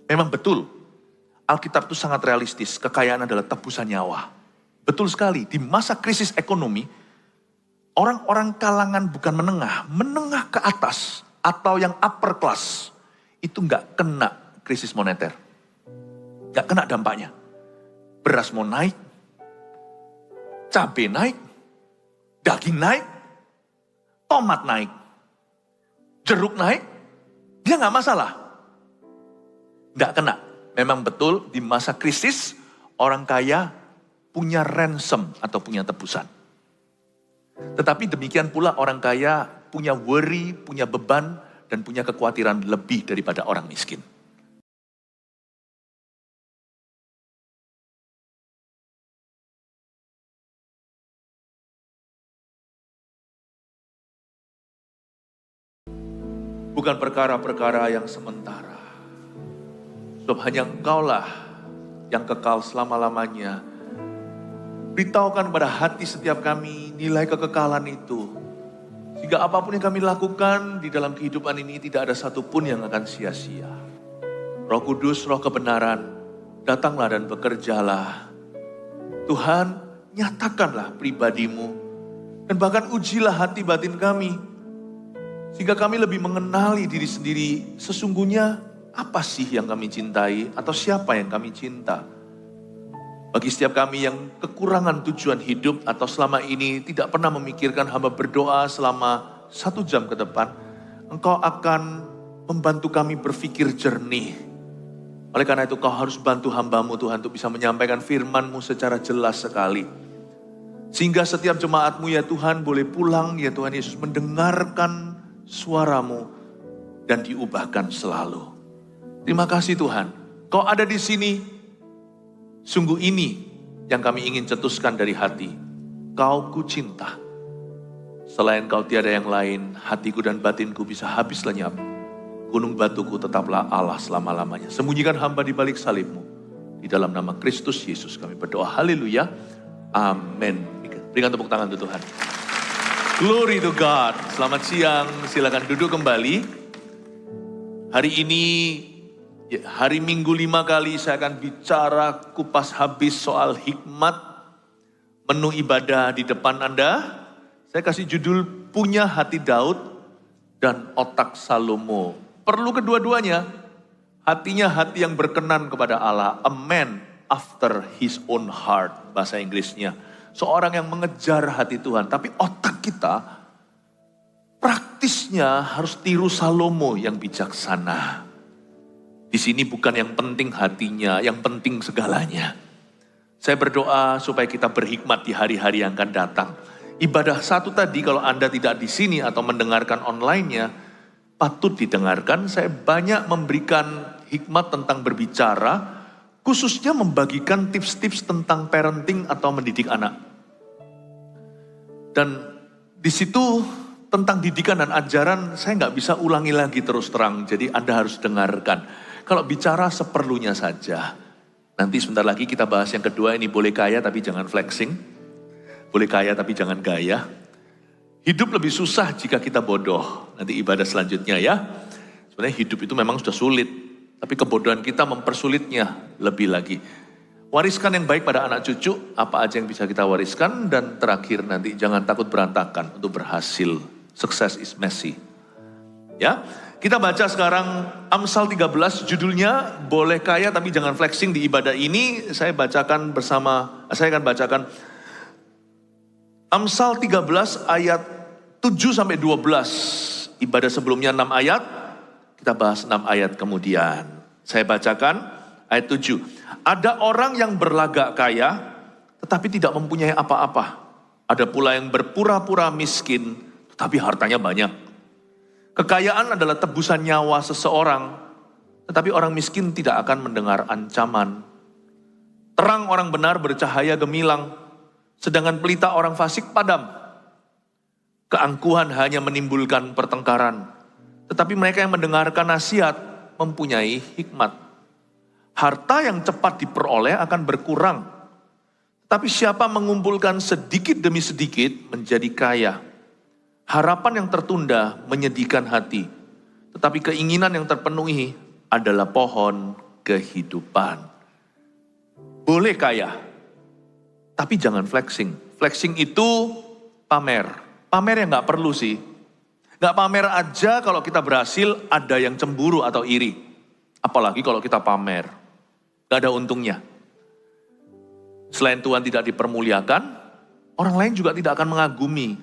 Memang betul, Alkitab itu sangat realistis, kekayaan adalah tebusan nyawa. Betul sekali, di masa krisis ekonomi, orang-orang kalangan bukan menengah ke atas, atau yang upper class, itu nggak kena krisis moneter. Nggak kena dampaknya. Beras mau naik, cabai naik, daging naik, tomat naik, jeruk naik, dia nggak masalah. Nggak kena. Memang betul di masa krisis orang kaya punya ransom atau punya tebusan. Tetapi demikian pula orang kaya punya worry, punya beban, dan punya kekhawatiran lebih daripada orang miskin. Bukan perkara-perkara yang sementara. Sebab hanya Engkaulah yang kekal selama-lamanya. Beritahukan pada hati setiap kami nilai kekekalan itu. Sehingga apapun yang kami lakukan di dalam kehidupan ini tidak ada satupun yang akan sia-sia. Roh Kudus, Roh kebenaran, datanglah dan bekerjalah. Tuhan, nyatakanlah pribadimu. Dan bahkan ujilah hati batin kami. Sehingga kami lebih mengenali diri sendiri. Sesungguhnya apa sih yang kami cintai atau siapa yang kami cinta? Bagi setiap kami yang kekurangan tujuan hidup atau selama ini tidak pernah memikirkan hamba berdoa selama 1 jam ke depan, Engkau akan membantu kami berpikir jernih. Oleh karena itu Kau harus bantu hambamu Tuhan untuk bisa menyampaikan firman-Mu secara jelas sekali. Sehingga setiap jemaat-Mu ya Tuhan boleh pulang ya Tuhan Yesus mendengarkan suara-Mu dan diubahkan selalu. Terima kasih Tuhan, Kau ada di sini. Sungguh ini yang kami ingin cetuskan dari hati. Kau ku cinta. Selain Kau tiada yang lain, hatiku dan batinku bisa habis lenyap. Gunung batuku tetaplah Allah selama-lamanya. Sembunyikan hamba di balik salib-Mu. Di dalam nama Kristus Yesus kami berdoa. Haleluya. Amin. Berikan tepuk tangan untuk Tuhan. Glory to God. Selamat siang. Silakan duduk kembali. Hari ini hari Minggu 5 kali saya akan bicara kupas habis soal hikmat menu ibadah di depan Anda. Saya kasih judul Punya Hati Daud dan Otak Salomo. Perlu kedua-duanya. Hatinya hati yang berkenan kepada Allah. A man after his own heart. Bahasa Inggrisnya. Seorang yang mengejar hati Tuhan. Tapi otak kita praktisnya harus tiru Salomo yang bijaksana. Di sini bukan yang penting hatinya, yang penting segalanya. Saya berdoa supaya kita berhikmat di hari-hari yang akan datang. Ibadah 1 tadi kalau Anda tidak di sini atau mendengarkan online-nya, patut didengarkan. Saya banyak memberikan hikmat tentang berbicara, khususnya membagikan tips-tips tentang parenting atau mendidik anak. Dan di situ tentang didikan dan ajaran saya nggak bisa ulangi lagi terus terang, jadi Anda harus dengarkan. Kalau bicara seperlunya saja. Nanti sebentar lagi kita bahas yang kedua, ini boleh kaya tapi jangan flexing. Boleh kaya tapi jangan gaya. Hidup lebih susah jika kita bodoh. Nanti ibadah selanjutnya ya. Sebenarnya hidup itu memang sudah sulit. Tapi kebodohan kita mempersulitnya lebih lagi. Wariskan yang baik pada anak cucu, apa aja yang bisa kita wariskan. Dan terakhir nanti jangan takut berantakan untuk berhasil. Success is messy. Ya. Kita baca sekarang Amsal 13, judulnya boleh kaya tapi jangan flexing di ibadah ini. Saya akan bacakan Amsal 13 ayat 7 sampai 12. Ibadah sebelumnya 6 ayat, kita bahas 6 ayat kemudian. Saya bacakan ayat 7. Ada orang yang berlagak kaya tetapi tidak mempunyai apa-apa. Ada pula yang berpura-pura miskin tetapi hartanya banyak. Kekayaan adalah tebusan nyawa seseorang, tetapi orang miskin tidak akan mendengar ancaman. Terang orang benar bercahaya gemilang, sedangkan pelita orang fasik padam. Keangkuhan hanya menimbulkan pertengkaran, tetapi mereka yang mendengarkan nasihat mempunyai hikmat. Harta yang cepat diperoleh akan berkurang, tapi siapa mengumpulkan sedikit demi sedikit menjadi kaya. Harapan yang tertunda menyedihkan hati, tetapi keinginan yang terpenuhi adalah pohon kehidupan. Boleh kaya, tapi jangan flexing. Flexing itu pamer. Pamer yang gak perlu sih. Gak pamer aja kalau kita berhasil, ada yang cemburu atau iri. Apalagi kalau kita pamer. Gak ada untungnya. Selain Tuhan tidak dipermuliakan, orang lain juga tidak akan mengagumi.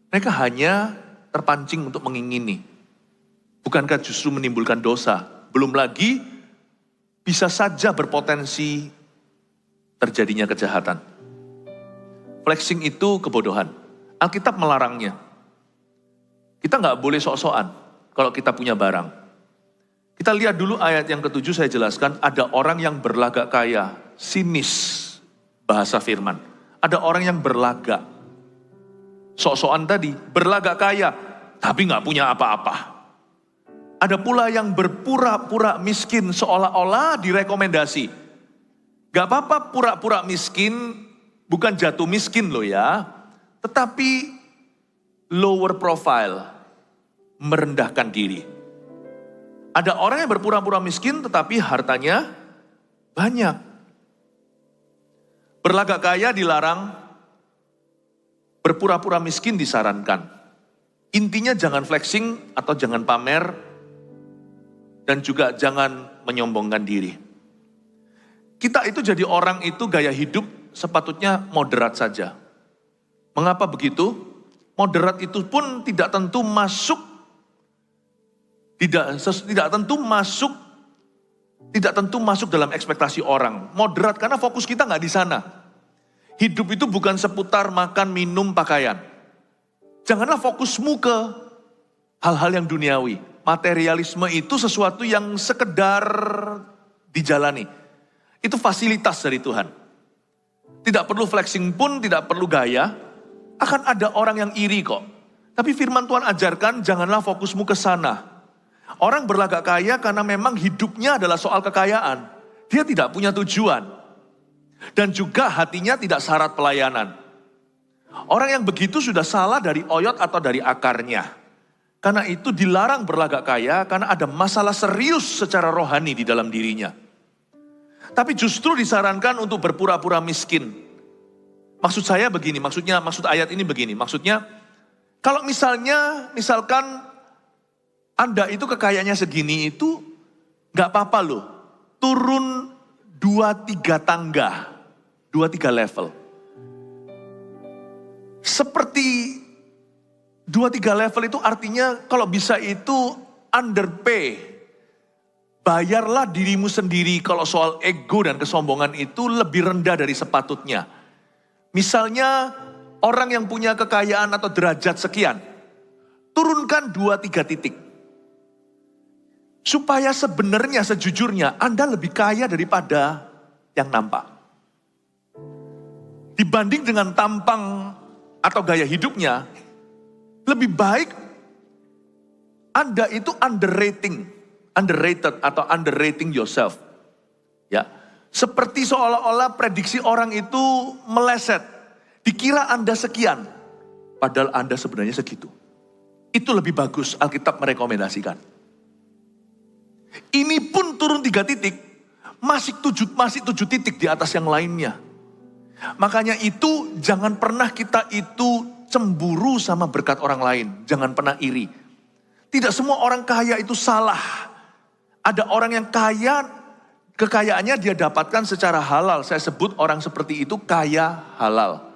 Mereka hanya terpancing untuk mengingini. Bukankah justru menimbulkan dosa? Belum lagi bisa saja berpotensi terjadinya kejahatan. Flexing itu kebodohan. Alkitab melarangnya. Kita nggak boleh sok-sokan kalau kita punya barang. Kita lihat dulu ayat yang ke-7 saya jelaskan. Ada orang yang berlagak kaya, sinis bahasa firman. Ada orang yang berlagak. Sok-sokan tadi, berlagak kaya, tapi nggak punya apa-apa. Ada pula yang berpura-pura miskin seolah-olah direkomendasi. Gak apa-apa pura-pura miskin, bukan jatuh miskin loh ya. Tetapi lower profile, merendahkan diri. Ada orang yang berpura-pura miskin tetapi hartanya banyak. Berlagak kaya dilarang, berpura-pura miskin disarankan. Intinya jangan flexing atau jangan pamer, dan juga jangan menyombongkan diri. Kita itu jadi orang itu gaya hidup sepatutnya moderat saja. Mengapa begitu? Moderat itu pun tidak tentu masuk, tidak tentu masuk dalam ekspektasi orang. Moderat karena fokus kita nggak di sana. Hidup itu bukan seputar makan, minum, pakaian. Janganlah fokusmu ke hal-hal yang duniawi. Materialisme itu sesuatu yang sekedar dijalani. Itu fasilitas dari Tuhan. Tidak perlu flexing pun, tidak perlu gaya. Akan ada orang yang iri kok. Tapi firman Tuhan ajarkan janganlah fokusmu ke sana. Orang berlagak kaya karena memang hidupnya adalah soal kekayaan. Dia tidak punya tujuan. Dan juga hatinya tidak syarat pelayanan. Orang yang begitu sudah salah dari oyot atau dari akarnya. Karena itu dilarang berlagak kaya karena ada masalah serius secara rohani di dalam dirinya. Tapi justru disarankan untuk berpura-pura miskin. Maksud saya begini, maksud ayat ini begini. Maksudnya kalau misalkan Anda itu kekayaannya segini itu gak apa-apa loh. Turun 2-3 tangga, 2-3 level. Seperti 2-3 level itu artinya kalau bisa itu underpay. Bayarlah dirimu sendiri kalau soal ego dan kesombongan itu lebih rendah dari sepatutnya. Misalnya orang yang punya kekayaan atau derajat sekian. Turunkan 2-3 titik. Supaya sebenarnya sejujurnya Anda lebih kaya daripada yang nampak. Dibanding dengan tampang atau gaya hidupnya, lebih baik Anda itu underrated atau underrating yourself. Ya, seperti seolah-olah prediksi orang itu meleset. Dikira Anda sekian, padahal Anda sebenarnya segitu. Itu lebih bagus Alkitab merekomendasikan. Ini pun turun 3 titik, masih 7 titik di atas yang lainnya. Makanya itu jangan pernah kita itu cemburu sama berkat orang lain. Jangan pernah iri. Tidak semua orang kaya itu salah. Ada orang yang kaya, kekayaannya dia dapatkan secara halal. Saya sebut orang seperti itu kaya halal.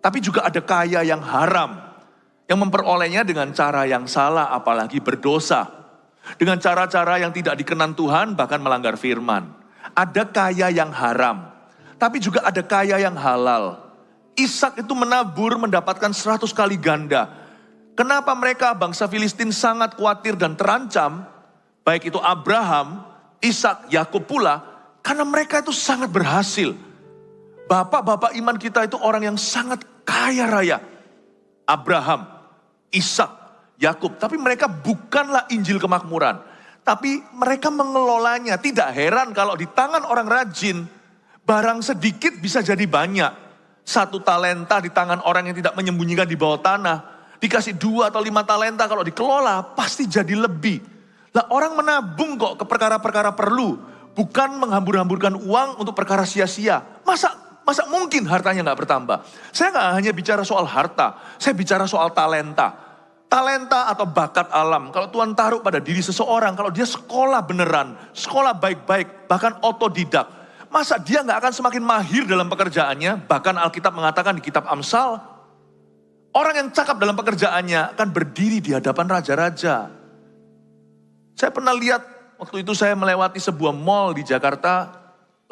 Tapi juga ada kaya yang haram. Yang memperolehnya dengan cara yang salah, apalagi berdosa. Dengan cara-cara yang tidak dikenan Tuhan, bahkan melanggar firman. Ada kaya yang haram. Tapi juga ada kaya yang halal. Ishak itu menabur mendapatkan 100 kali ganda. Kenapa mereka bangsa Filistin sangat khawatir dan terancam? Baik itu Abraham, Ishak, Yakub pula. Karena mereka itu sangat berhasil. Bapak-bapak iman kita itu orang yang sangat kaya raya. Abraham, Ishak, Yakub. Tapi mereka bukanlah Injil kemakmuran. Tapi mereka mengelolanya. Tidak heran kalau di tangan orang rajin, barang sedikit bisa jadi banyak. 1 talenta di tangan orang yang tidak menyembunyikan di bawah tanah. Dikasih 2 atau 5 talenta kalau dikelola pasti jadi lebih. Lah orang menabung kok ke perkara-perkara perlu. Bukan menghambur-hamburkan uang untuk perkara sia-sia. Masa mungkin hartanya nggak bertambah? Saya nggak hanya bicara soal harta, saya bicara soal talenta. Talenta atau bakat alam, kalau Tuhan taruh pada diri seseorang, kalau dia sekolah beneran, sekolah baik-baik, bahkan otodidak. Masa dia nggak akan semakin mahir dalam pekerjaannya? Bahkan Alkitab mengatakan di kitab Amsal, orang yang cakap dalam pekerjaannya akan berdiri di hadapan raja-raja. Saya pernah lihat, waktu itu saya melewati sebuah mall di Jakarta,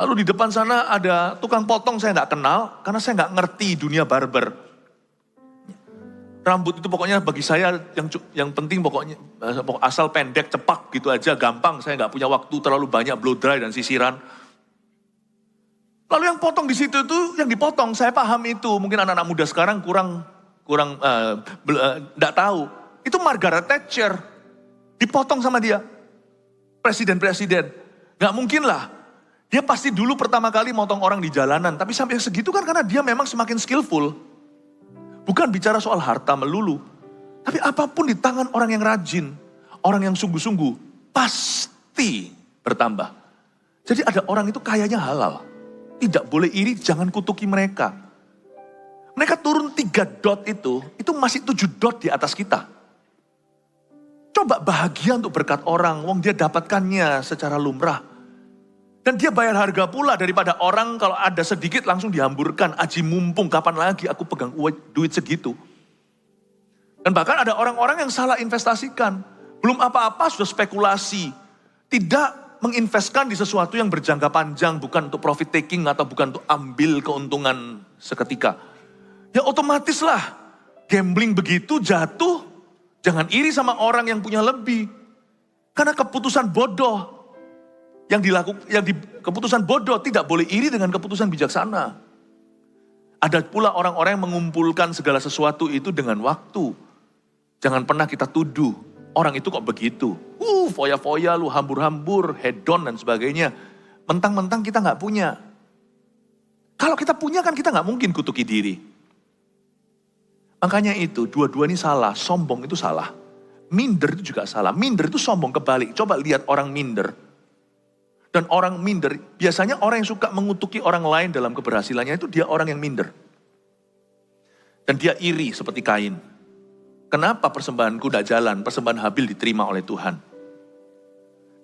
lalu di depan sana ada tukang potong saya nggak kenal, karena saya nggak ngerti dunia barber. Rambut itu pokoknya bagi saya yang penting pokoknya asal pendek, cepak gitu aja, gampang. Saya nggak punya waktu terlalu banyak blow dry dan sisiran. Lalu yang potong di situ itu, yang dipotong saya paham itu. Mungkin anak-anak muda sekarang kurang nggak tahu. Itu Margaret Thatcher, dipotong sama dia. Presiden-presiden, gak mungkin lah. Dia pasti dulu pertama kali motong orang di jalanan, tapi sampai segitu kan karena dia memang semakin skillful. Bukan bicara soal harta melulu, tapi apapun di tangan orang yang rajin, orang yang sungguh-sungguh, pasti bertambah. Jadi ada orang itu kayanya halal. Tidak boleh iri, jangan kutuki mereka. Mereka turun 3 dot itu masih 7 dot di atas kita. Coba bahagia untuk berkat orang, wong dia dapatkannya secara lumrah. Dan dia bayar harga pula daripada orang kalau ada sedikit langsung dihamburkan. Aji mumpung, kapan lagi aku pegang duit segitu. Dan bahkan ada orang-orang yang salah investasikan. Belum apa-apa sudah spekulasi. Tidak menginvestkan di sesuatu yang berjangka panjang, bukan untuk profit taking atau bukan untuk ambil keuntungan seketika. Ya otomatis lah, gambling begitu jatuh. Jangan iri sama orang yang punya lebih. Karena keputusan bodoh keputusan bodoh tidak boleh iri dengan keputusan bijaksana. Ada pula orang-orang yang mengumpulkan segala sesuatu itu dengan waktu. Jangan pernah kita tuduh orang itu kok begitu. Foya-foya lu, hambur-hambur, hedon dan sebagainya. Mentang-mentang kita nggak punya. Kalau kita punya kan kita nggak mungkin kutuki diri. Makanya itu, dua-dua ini salah, sombong itu salah. Minder itu juga salah, minder itu sombong kebalik. Coba lihat orang minder. Dan orang minder, biasanya orang yang suka mengutuki orang lain dalam keberhasilannya itu dia orang yang minder. Dan dia iri seperti Kain. Kenapa persembahanku tidak jalan, persembahan Habil diterima oleh Tuhan.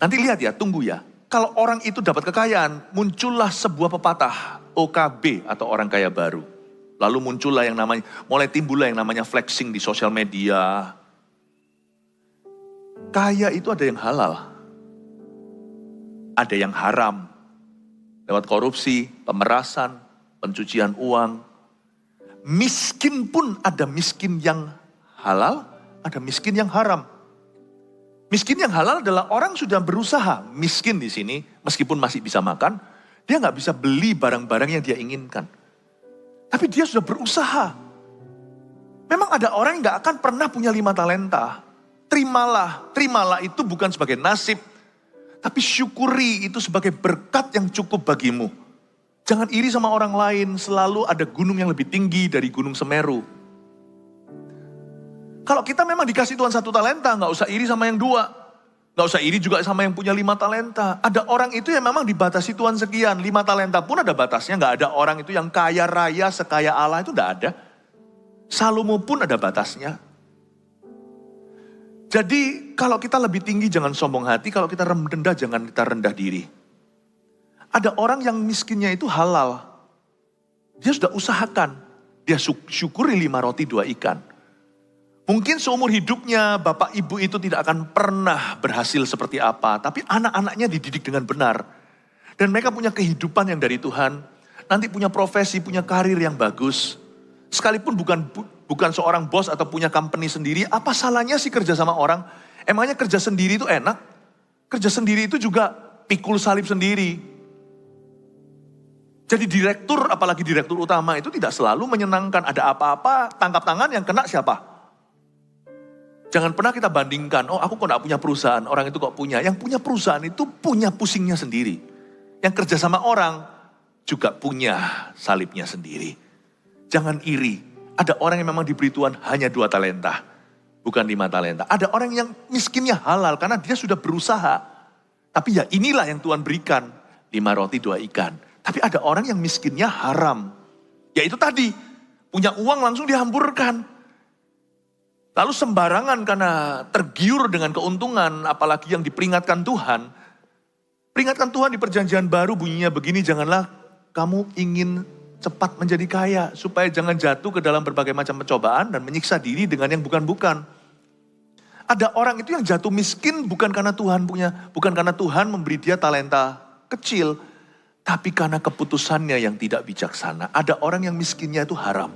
Nanti lihat ya, tunggu ya. Kalau orang itu dapat kekayaan, muncullah sebuah pepatah, OKB atau orang kaya baru. Lalu muncullah yang namanya, mulai timbullah yang namanya flexing di sosial media. Kaya itu ada yang halal. Ada yang haram. Lewat korupsi, pemerasan, pencucian uang. Miskin pun ada miskin yang halal, ada miskin yang haram. Miskin yang halal adalah orang sudah berusaha. Miskin di sini, meskipun masih bisa makan, dia nggak bisa beli barang-barang yang dia inginkan. Tapi dia sudah berusaha. Memang ada orang yang gak akan pernah punya 5 talenta. Terimalah itu bukan sebagai nasib. Tapi syukuri itu sebagai berkat yang cukup bagimu. Jangan iri sama orang lain, selalu ada gunung yang lebih tinggi dari gunung Semeru. Kalau kita memang dikasih Tuhan 1 talenta, gak usah iri sama yang 2. Gak usah iri juga sama yang punya 5 talenta. Ada orang itu yang memang dibatasi Tuhan sekian. 5 talenta pun ada batasnya. Gak ada orang itu yang kaya raya sekaya Allah, itu gak ada. Salomo pun ada batasnya. Jadi kalau kita lebih tinggi jangan sombong hati. Kalau kita rendah jangan kita rendah diri. Ada orang yang miskinnya itu halal. Dia sudah usahakan. Dia syukuri 5 roti 2 ikan. Mungkin seumur hidupnya bapak ibu itu tidak akan pernah berhasil seperti apa. Tapi anak-anaknya dididik dengan benar. Dan mereka punya kehidupan yang dari Tuhan. Nanti punya profesi, punya karir yang bagus. Sekalipun bukan seorang bos atau punya company sendiri. Apa salahnya sih kerja sama orang? Emangnya kerja sendiri itu enak? Kerja sendiri itu juga pikul salib sendiri. Jadi direktur, apalagi direktur utama itu tidak selalu menyenangkan. Ada apa-apa, tangkap tangan yang kena siapa? Jangan pernah kita bandingkan, oh aku kok gak punya perusahaan, orang itu kok punya. Yang punya perusahaan itu punya pusingnya sendiri. Yang kerja sama orang juga punya salibnya sendiri. Jangan iri. Ada orang yang memang diberi Tuhan hanya 2 talenta. Bukan 5 talenta. Ada orang yang miskinnya halal karena dia sudah berusaha. Tapi ya inilah yang Tuhan berikan, 5 roti 2 ikan. Tapi ada orang yang miskinnya haram. Yaitu tadi, punya uang langsung dihamburkan. Lalu sembarangan karena tergiur dengan keuntungan, apalagi yang diperingatkan Tuhan. Peringatkan Tuhan di perjanjian baru bunyinya begini, janganlah kamu ingin cepat menjadi kaya, supaya jangan jatuh ke dalam berbagai macam pencobaan dan menyiksa diri dengan yang bukan-bukan. Ada orang itu yang jatuh miskin bukan karena Tuhan memberi dia talenta kecil, tapi karena keputusannya yang tidak bijaksana. Ada orang yang miskinnya itu haram.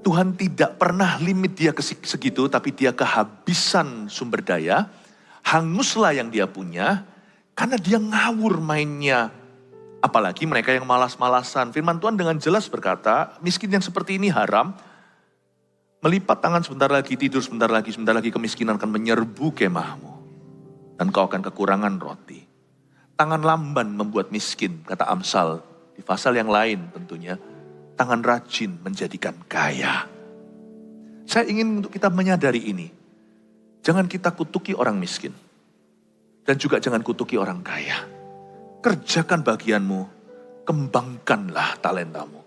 Tuhan tidak pernah limit dia ke segitu, tapi dia kehabisan sumber daya, hanguslah yang dia punya, karena dia ngawur mainnya. Apalagi mereka yang malas-malasan. Firman Tuhan dengan jelas berkata, miskin yang seperti ini haram, melipat tangan sebentar lagi, tidur sebentar lagi kemiskinan akan menyerbu kemahmu. Dan kau akan kekurangan roti. Tangan lamban membuat miskin, kata Amsal. Di pasal yang lain tentunya, tangan rajin menjadikan kaya. Saya ingin untuk kita menyadari ini. Jangan kita kutuki orang miskin. Dan juga jangan kutuki orang kaya. Kerjakan bagianmu, kembangkanlah talentamu.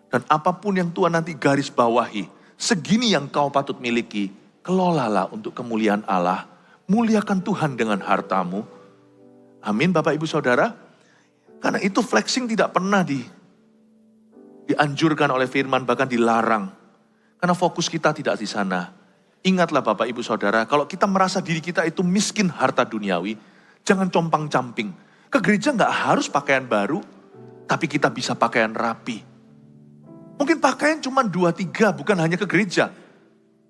Dan apapun yang Tuhan nanti garis bawahi, segini yang kau patut miliki, kelolalah untuk kemuliaan Allah. Muliakan Tuhan dengan hartamu. Amin Bapak Ibu Saudara. Karena itu flexing tidak pernah dianjurkan oleh firman, bahkan dilarang. Karena fokus kita tidak di sana. Ingatlah Bapak Ibu Saudara, kalau kita merasa diri kita itu miskin harta duniawi, jangan compang-camping. Ke gereja gak harus pakaian baru, tapi kita bisa pakaian rapi. Mungkin pakaian cuma 2-3, bukan hanya ke gereja.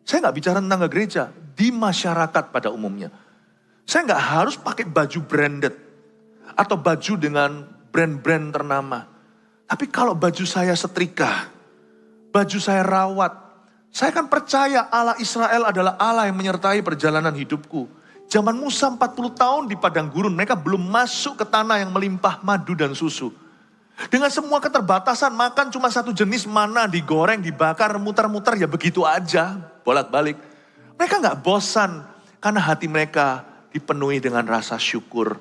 Saya gak bicara tentang ke gereja, di masyarakat pada umumnya. Saya gak harus pakai baju branded, atau baju dengan brand-brand ternama. Tapi kalau baju saya setrika, baju saya rawat, saya kan percaya Allah Israel adalah Allah yang menyertai perjalanan hidupku. Zaman Musa 40 tahun di padang gurun, mereka belum masuk ke tanah yang melimpah madu dan susu. Dengan semua keterbatasan, makan cuma satu jenis mana, digoreng, dibakar, muter-muter, ya begitu aja, bolak-balik. Mereka gak bosan, karena hati mereka dipenuhi dengan rasa syukur.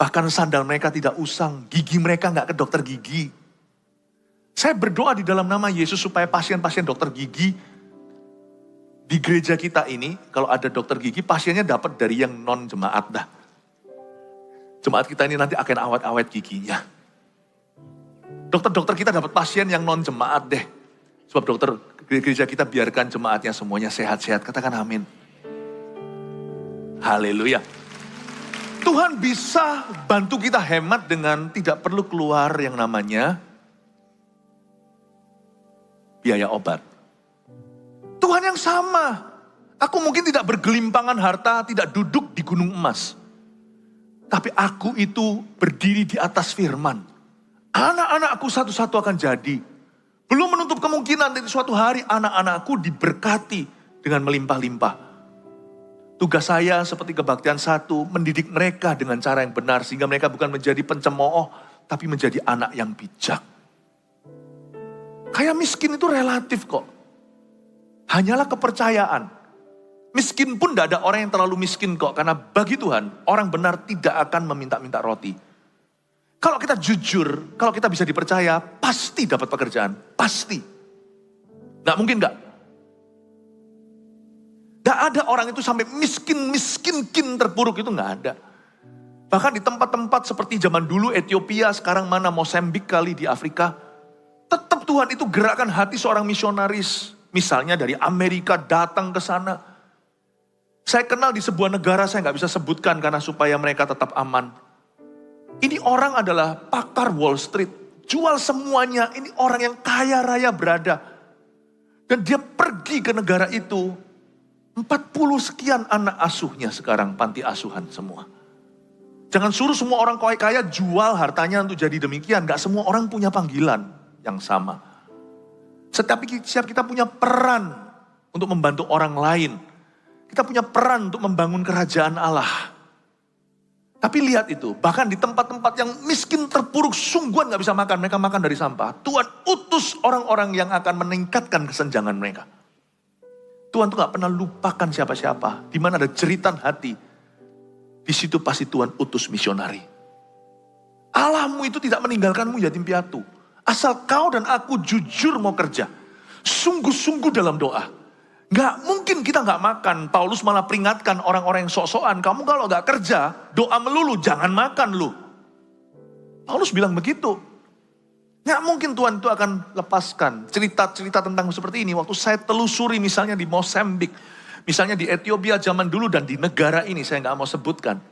Bahkan sandal mereka tidak usang, gigi mereka gak ke dokter gigi. Saya berdoa di dalam nama Yesus supaya pasien-pasien dokter gigi di gereja kita ini, kalau ada dokter gigi, pasiennya dapat dari yang non-jemaat dah. Jemaat kita ini nanti akan awet-awet giginya. Dokter-dokter kita dapat pasien yang non-jemaat deh. Sebab dokter gereja kita biarkan jemaatnya semuanya sehat-sehat. Katakan amin. Haleluya. Tuhan bisa bantu kita hemat dengan tidak perlu keluar yang namanya biaya obat. Tuhan yang sama. Aku mungkin tidak bergelimpangan harta, tidak duduk di gunung emas. Tapi aku itu berdiri di atas firman. Anak-anakku satu-satu akan jadi. Belum menutup kemungkinan nanti suatu hari anak-anakku diberkati dengan melimpah-limpah. Tugas saya seperti kebaktian 1, mendidik mereka dengan cara yang benar. Sehingga mereka bukan menjadi pencemooh, tapi menjadi anak yang bijak. Kayak miskin itu relatif kok. Hanyalah kepercayaan. Miskin pun tidak ada orang yang terlalu miskin kok. Karena bagi Tuhan, orang benar tidak akan meminta-minta roti. Kalau kita jujur, kalau kita bisa dipercaya, pasti dapat pekerjaan. Pasti. Gak mungkin gak. Gak ada orang itu sampai miskin terpuruk, itu gak ada. Bahkan di tempat-tempat seperti zaman dulu Ethiopia, sekarang mana Mozambik kali di Afrika. Tetap Tuhan itu gerakkan hati seorang misionaris. Misalnya dari Amerika datang ke sana. Saya kenal di sebuah negara, saya gak bisa sebutkan karena supaya mereka tetap aman. Ini orang adalah pakar Wall Street. Jual semuanya, ini orang yang kaya raya berada. Dan dia pergi ke negara itu. 40 sekian anak asuhnya sekarang, panti asuhan semua. Jangan suruh semua orang kaya jual hartanya untuk jadi demikian. Gak semua orang punya panggilan yang sama. Setiap kita punya peran untuk membantu orang lain. Kita punya peran untuk membangun kerajaan Allah. Tapi lihat itu, bahkan di tempat-tempat yang miskin terpuruk, sungguhan gak bisa makan, mereka makan dari sampah. Tuhan utus orang-orang yang akan meningkatkan kesenjangan mereka. Tuhan tuh gak pernah lupakan siapa-siapa. Di mana ada jeritan hati, di situ pasti Tuhan utus misionari. Allahmu itu tidak meninggalkanmu yatim piatu. Asal kau dan aku jujur mau kerja. Sungguh-sungguh dalam doa. Gak mungkin kita gak makan. Paulus malah peringatkan orang-orang yang sok-sokan. Kamu kalau gak kerja, doa melulu, jangan makan lu. Paulus bilang begitu. Gak mungkin Tuhan itu akan lepaskan cerita-cerita tentang seperti ini. Waktu saya telusuri misalnya di Mozambik, misalnya di Ethiopia zaman dulu dan di negara ini, saya gak mau sebutkan.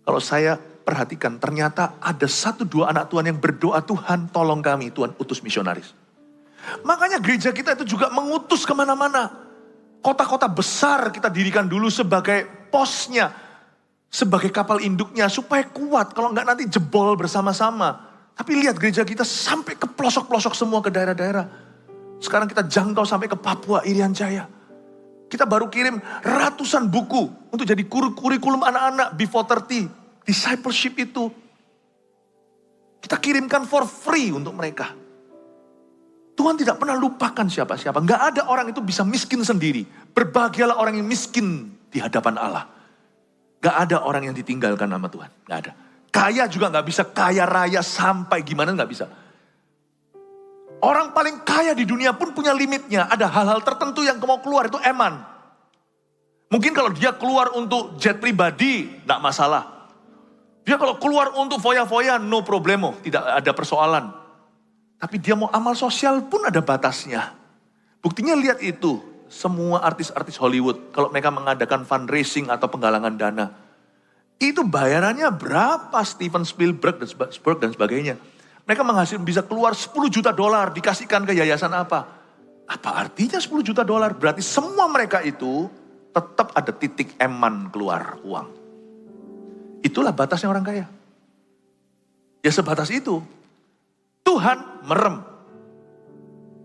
Kalau saya perhatikan, ternyata ada 1-2 anak Tuhan yang berdoa, Tuhan tolong kami, Tuhan utus misionaris. Makanya gereja kita itu juga mengutus kemana-mana. Kota-kota besar kita dirikan dulu sebagai posnya, sebagai kapal induknya, supaya kuat. Kalau enggak nanti jebol bersama-sama. Tapi lihat gereja kita sampai ke pelosok-pelosok semua, ke daerah-daerah. Sekarang kita jangkau sampai ke Papua, Irian Jaya. Kita baru kirim ratusan buku untuk jadi kurikulum anak-anak before 30. Discipleship itu. Kita kirimkan for free untuk mereka. Tuhan tidak pernah lupakan siapa-siapa. Nggak ada orang itu bisa miskin sendiri. Berbahagialah orang yang miskin di hadapan Allah. Nggak ada orang yang ditinggalkan sama Tuhan. Nggak ada. Kaya juga nggak bisa kaya raya sampai gimana nggak bisa. Orang paling kaya di dunia pun punya limitnya. Ada hal-hal tertentu yang mau keluar itu eman. Mungkin kalau dia keluar untuk jet pribadi, nggak masalah. Dia kalau keluar untuk foya-foya, no problemo. Tidak ada persoalan. Tapi dia mau amal sosial pun ada batasnya. Buktinya lihat itu. Semua artis-artis Hollywood, kalau mereka mengadakan fundraising atau penggalangan dana, itu bayarannya berapa? Steven Spielberg dan sebagainya. Mereka menghasilkan bisa keluar 10 juta dolar dikasihkan ke yayasan apa? Apa artinya 10 juta dolar? Berarti semua mereka itu tetap ada titik eman keluar uang. Itulah batasnya orang kaya. Ya sebatas itu. Tuhan merem.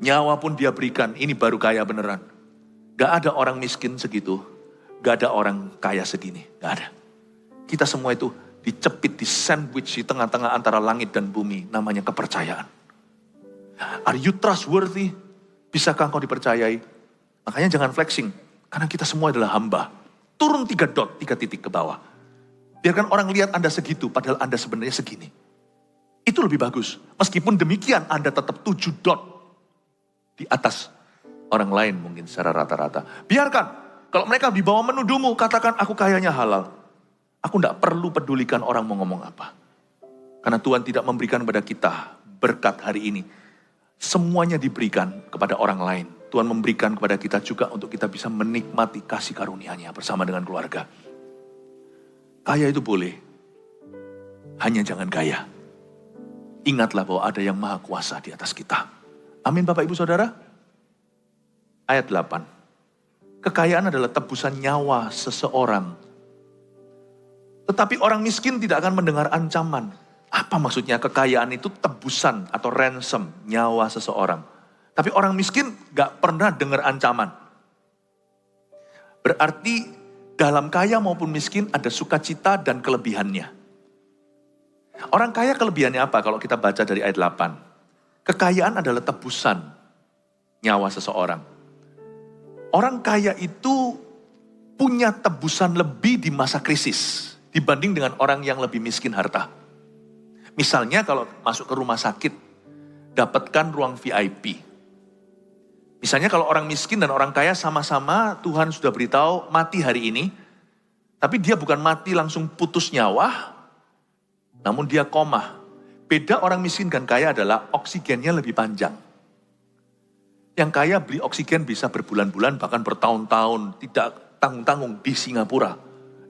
Nyawa pun dia berikan. Ini baru kaya beneran. Gak ada orang miskin segitu. Gak ada orang kaya segini. Gak ada. Kita semua itu dicepit, di sandwich di tengah-tengah antara langit dan bumi. Namanya kepercayaan. Are you trustworthy? Bisakah engkau dipercayai? Makanya jangan flexing. Karena kita semua adalah hamba. Turun 3 titik ke bawah. Biarkan orang lihat Anda segitu, padahal Anda sebenarnya segini. Itu lebih bagus. Meskipun demikian Anda tetap 7 di atas orang lain mungkin secara rata-rata. Biarkan. Kalau mereka di bawah menuduhmu, katakan aku kayanya halal. Aku tidak perlu pedulikan orang mau ngomong apa. Karena Tuhan tidak memberikan kepada kita berkat hari ini. Semuanya diberikan kepada orang lain. Tuhan memberikan kepada kita juga untuk kita bisa menikmati kasih karunia-Nya bersama dengan keluarga. Kaya itu boleh. Hanya jangan kaya. Ingatlah bahwa ada yang maha kuasa di atas kita. Amin Bapak Ibu Saudara. Ayat 8. Kekayaan adalah tebusan nyawa seseorang. Tetapi orang miskin tidak akan mendengar ancaman. Apa maksudnya kekayaan itu tebusan atau ransom nyawa seseorang. Tapi orang miskin gak pernah dengar ancaman. Berarti dalam kaya maupun miskin ada sukacita dan kelebihannya. Orang kaya kelebihannya apa kalau kita baca dari ayat 8? Kekayaan adalah tebusan nyawa seseorang. Orang kaya itu punya tebusan lebih di masa krisis dibanding dengan orang yang lebih miskin harta. Misalnya kalau masuk ke rumah sakit, dapatkan ruang VIP. Misalnya kalau orang miskin dan orang kaya sama-sama Tuhan sudah beritahu mati hari ini, tapi dia bukan mati langsung putus nyawa, namun dia koma. Beda orang miskin dan kaya adalah oksigennya lebih panjang. Yang kaya beli oksigen bisa berbulan-bulan bahkan bertahun-tahun, tidak tanggung-tanggung di Singapura.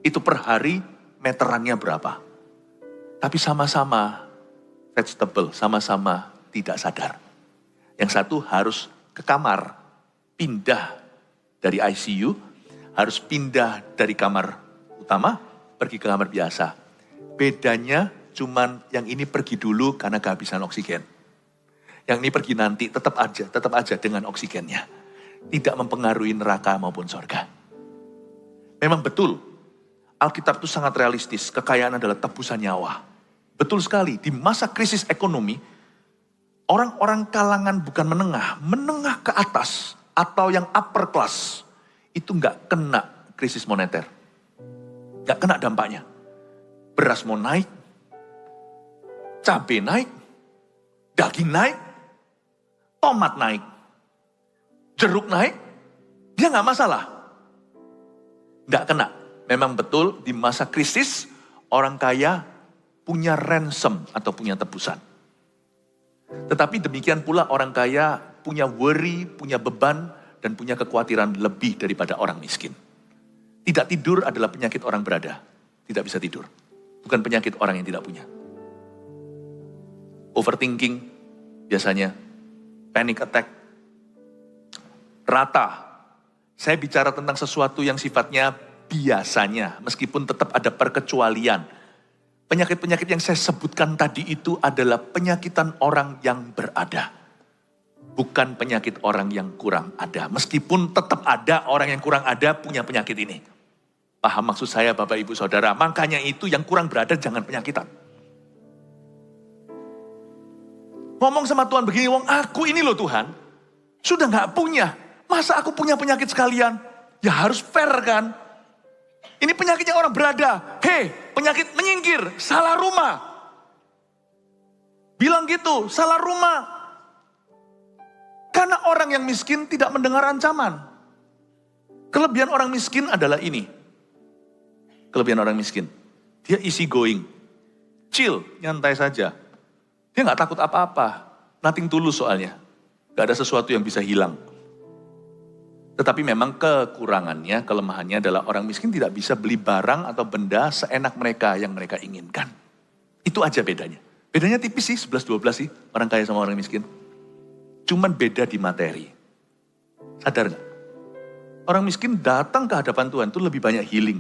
Itu per hari meterannya berapa. Tapi sama-sama vegetable, sama-sama tidak sadar. Yang satu harus ke kamar, pindah dari ICU, harus pindah dari kamar utama, pergi ke kamar biasa. Bedanya cuman yang ini pergi dulu karena kehabisan oksigen. Yang ini pergi nanti, tetap aja dengan oksigennya. Tidak mempengaruhi neraka maupun sorga. Memang betul, Alkitab itu sangat realistis, kekayaan adalah tebusan nyawa. Betul sekali, di masa krisis ekonomi, orang-orang kalangan bukan menengah ke atas, atau yang upper class, itu nggak kena krisis moneter. Gak kena dampaknya. Beras mau naik, cabai naik, daging naik, tomat naik, jeruk naik, dia gak masalah. Gak kena. Memang betul di masa krisis, orang kaya punya ransom atau punya tebusan. Tetapi demikian pula orang kaya punya worry, punya beban, dan punya kekhawatiran lebih daripada orang miskin. Tidak tidur adalah penyakit orang berada. Tidak bisa tidur. Bukan penyakit orang yang tidak punya. Overthinking biasanya. Panic attack. Rata. Saya bicara tentang sesuatu yang sifatnya biasanya. Meskipun tetap ada perkecualian. Penyakit-penyakit yang saya sebutkan tadi itu adalah penyakitan orang yang berada. Bukan penyakit orang yang kurang ada. Meskipun tetap ada orang yang kurang ada punya penyakit ini. Paham maksud saya Bapak Ibu Saudara? Makanya itu yang kurang berada jangan penyakitan. Ngomong sama Tuhan begini, wong aku ini loh Tuhan. Sudah gak punya. Masa aku punya penyakit sekalian? Ya harus fair kan? Ini penyakitnya orang berada. Hei, penyakit menyingkir, salah rumah. Bilang gitu, salah rumah. Karena orang yang miskin tidak mendengar ancaman. Kelebihan orang miskin adalah ini. Kelebihan orang miskin. Dia easy going. Chill, nyantai saja. Dia gak takut apa-apa. Nothing tulus soalnya. Gak ada sesuatu yang bisa hilang. Tetapi memang kekurangannya, kelemahannya adalah orang miskin tidak bisa beli barang atau benda seenak mereka yang mereka inginkan. Itu aja bedanya. Bedanya tipis sih, 11-12 sih. Orang kaya sama orang miskin. Cuman beda di materi. Sadar gak? Orang miskin datang ke hadapan Tuhan itu lebih banyak healing.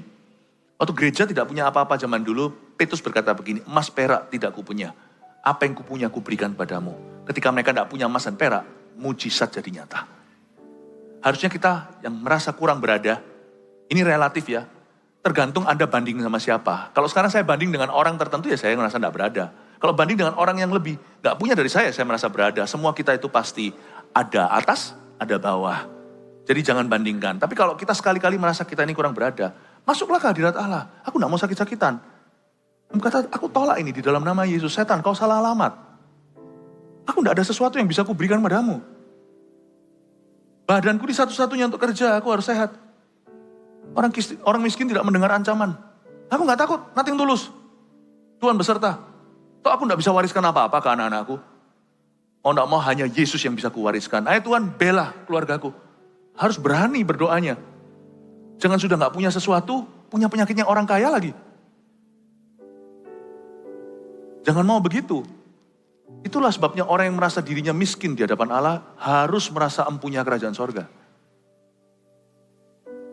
Waktu gereja tidak punya apa-apa zaman dulu, Petrus berkata begini, emas perak tidak kupunya. Apa yang kupunya kuberikan padamu. Ketika mereka tidak punya emas dan perak, mujizat jadi nyata. Harusnya kita yang merasa kurang berada, ini relatif ya. Tergantung Anda banding sama siapa. Kalau sekarang saya banding dengan orang tertentu ya saya merasa tidak berada. Kalau banding dengan orang yang lebih gak punya dari saya merasa berada. Semua kita itu pasti ada atas, ada bawah. Jadi jangan bandingkan. Tapi kalau kita sekali-kali merasa kita ini kurang berada, masuklah ke hadirat Allah. Aku gak mau sakit-sakitan. Kamu kata, aku tolak ini di dalam nama Yesus. Setan, kau salah alamat. Aku gak ada sesuatu yang bisa kuberikan padamu. Badanku di satu-satunya untuk kerja, aku harus sehat. Orang miskin tidak mendengar ancaman. Aku gak takut, nothing tulus. Tuhan beserta. Toh aku gak bisa wariskan apa-apa ke anak-anakku. Mau gak mau hanya Yesus yang bisa kuwariskan. Ayo Tuhan, bela keluargaku. Harus berani berdoanya. Jangan sudah gak punya sesuatu, punya penyakitnya orang kaya lagi. Jangan mau begitu. Itulah sebabnya orang yang merasa dirinya miskin di hadapan Allah harus merasa empunya kerajaan sorga.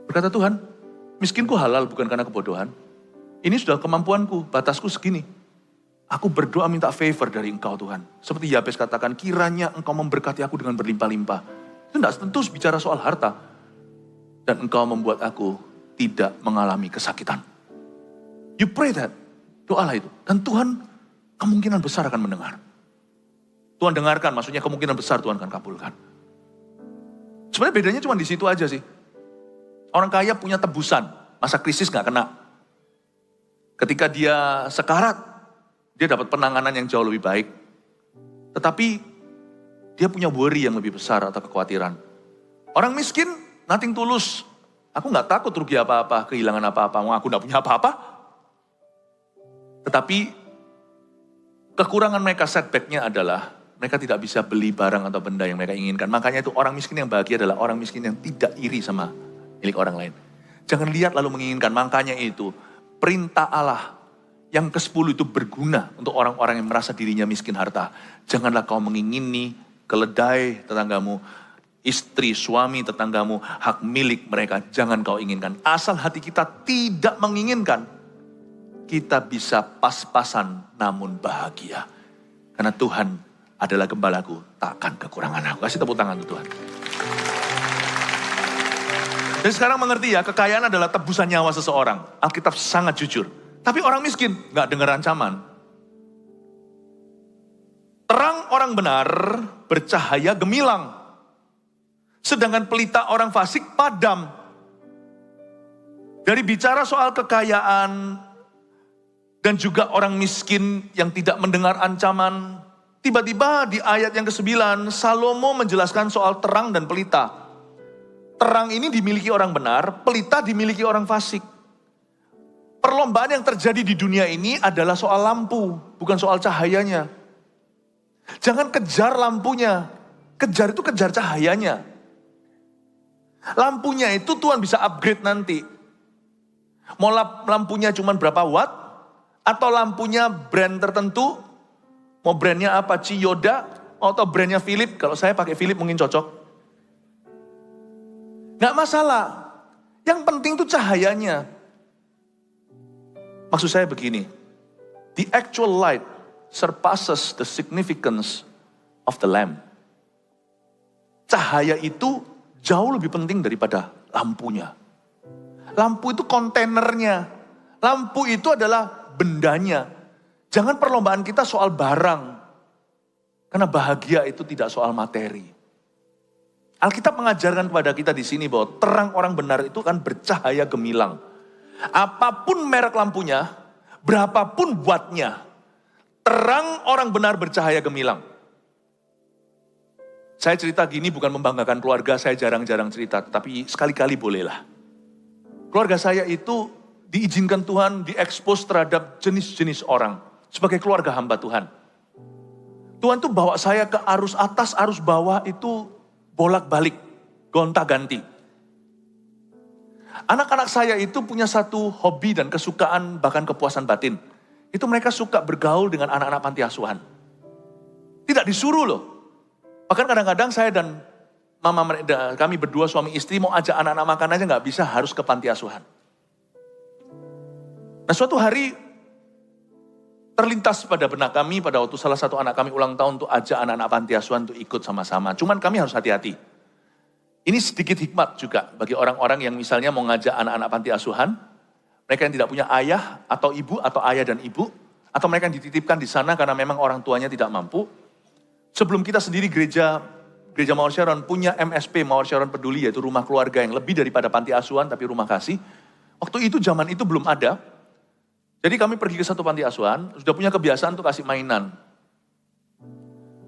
Berkata Tuhan, miskinku halal bukan karena kebodohan. Ini sudah kemampuanku, batasku segini. Aku berdoa minta favor dari Engkau Tuhan. Seperti Yabes katakan, kiranya Engkau memberkati aku dengan berlimpah-limpah. Itu tidak tentu bicara soal harta. Dan Engkau membuat aku tidak mengalami kesakitan. You pray that. Doalah itu. Dan Tuhan kemungkinan besar akan mendengar. Tuhan dengarkan, maksudnya kemungkinan besar Tuhan akan kabulkan. Sebenarnya bedanya cuma di situ aja sih. Orang kaya punya tebusan, masa krisis gak kena. Ketika dia sekarat, dia dapat penanganan yang jauh lebih baik. Tetapi dia punya worry yang lebih besar atau kekhawatiran. Orang miskin, nothing tulus. Aku gak takut rugi apa-apa, kehilangan apa-apa. Aku gak punya apa-apa. Tetapi kekurangan mereka, setbacknya adalah mereka tidak bisa beli barang atau benda yang mereka inginkan. Makanya itu orang miskin yang bahagia adalah orang miskin yang tidak iri sama milik orang lain. Jangan lihat lalu menginginkan. Makanya itu perintah Allah yang ke-10 itu berguna untuk orang-orang yang merasa dirinya miskin harta. Janganlah kau mengingini keledai tetanggamu, istri, suami tetanggamu, hak milik mereka. Jangan kau inginkan. Asal hati kita tidak menginginkan, kita bisa pas-pasan namun bahagia. Karena Tuhan adalah gembalaku, takkan kekurangan aku. Kasih tepuk tangan untuk Tuhan. Dan sekarang mengerti ya, kekayaan adalah tebusan nyawa seseorang. Alkitab sangat jujur. Tapi orang miskin gak dengar ancaman. Terang orang benar bercahaya gemilang. Sedangkan pelita orang fasik padam. Dari bicara soal kekayaan dan juga orang miskin yang tidak mendengar ancaman, tiba-tiba di ayat yang ke-9, Salomo menjelaskan soal terang dan pelita. Terang ini dimiliki orang benar, pelita dimiliki orang fasik. Perlombaan yang terjadi di dunia ini adalah soal lampu, bukan soal cahayanya. Jangan kejar lampunya, kejar cahayanya. Lampunya itu Tuhan bisa upgrade nanti. Mau lampunya cuma berapa watt, atau lampunya brand tertentu, mau brandnya apa, Chiyoda, atau brandnya Philip, kalau saya pakai Philip mungkin cocok. Nggak masalah, yang penting itu cahayanya. Maksud saya begini, the actual light surpasses the significance of the lamp. Cahaya itu jauh lebih penting daripada lampunya. Lampu itu kontainernya, lampu itu adalah bendanya. Jangan perlombaan kita soal barang, karena bahagia itu tidak soal materi. Alkitab mengajarkan kepada kita di sini bahwa terang orang benar itu kan bercahaya gemilang. Apapun merek lampunya, berapapun wattnya, terang orang benar bercahaya gemilang. Saya cerita gini bukan membanggakan keluarga, saya jarang-jarang cerita, tapi sekali-kali bolehlah. Keluarga saya itu diizinkan Tuhan diekspos terhadap jenis-jenis orang sebagai keluarga hamba Tuhan. Tuhan tuh bawa saya ke arus atas, arus bawah itu bolak-balik, gonta-ganti. Anak-anak saya itu punya satu hobi dan kesukaan, bahkan kepuasan batin. Itu mereka suka bergaul dengan anak-anak panti asuhan. Tidak disuruh loh. Bahkan kadang-kadang saya dan kami berdua suami istri mau ajak anak-anak makan aja nggak bisa, harus ke panti asuhan. Nah suatu hari terlintas pada benak kami pada waktu salah satu anak kami ulang tahun untuk ajak anak-anak panti asuhan untuk ikut sama-sama. Cuman kami harus hati-hati. Ini sedikit hikmat juga bagi orang-orang yang misalnya mau ngajak anak-anak panti asuhan, mereka yang tidak punya ayah atau ibu atau ayah dan ibu, atau mereka yang dititipkan di sana karena memang orang tuanya tidak mampu. Sebelum kita sendiri gereja Mawar Sharon punya MSP, Mawar Sharon Peduli, yaitu rumah keluarga yang lebih daripada panti asuhan tapi rumah kasih. Waktu itu zaman itu belum ada. Jadi kami pergi ke satu panti asuhan, sudah punya kebiasaan untuk kasih mainan.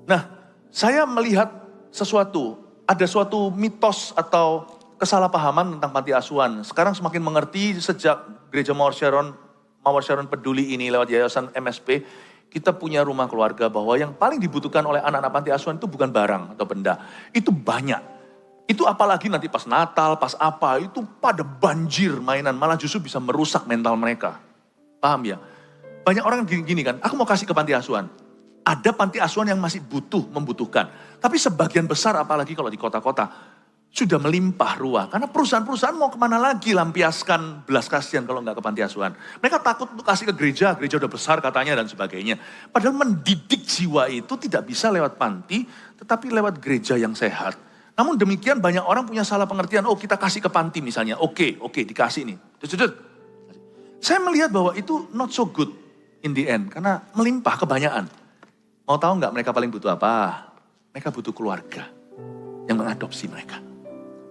Nah, saya melihat sesuatu. Ada suatu mitos atau kesalahpahaman tentang panti asuhan. Sekarang semakin mengerti sejak gereja Mawar Sharon Peduli ini lewat yayasan MSP, kita punya rumah keluarga bahwa yang paling dibutuhkan oleh anak-anak panti asuhan itu bukan barang atau benda. Itu banyak. Itu apalagi nanti pas Natal, pas apa, itu pada banjir mainan, malah justru bisa merusak mental mereka. Paham ya? Banyak orang gini kan, aku mau kasih ke panti asuhan. Ada panti asuhan yang masih membutuhkan. Tapi sebagian besar apalagi kalau di kota-kota sudah melimpah ruah. Karena perusahaan-perusahaan mau kemana lagi lampiaskan belas kasihan kalau nggak ke panti asuhan. Mereka takut untuk kasih ke gereja udah besar katanya dan sebagainya. Padahal mendidik jiwa itu tidak bisa lewat panti, tetapi lewat gereja yang sehat. Namun demikian banyak orang punya salah pengertian, oh kita kasih ke panti misalnya, oke dikasih nih. Saya melihat bahwa itu not so good in the end, karena melimpah kebanyakan. Mau tahu nggak mereka paling butuh apa? Mereka butuh keluarga yang mengadopsi mereka.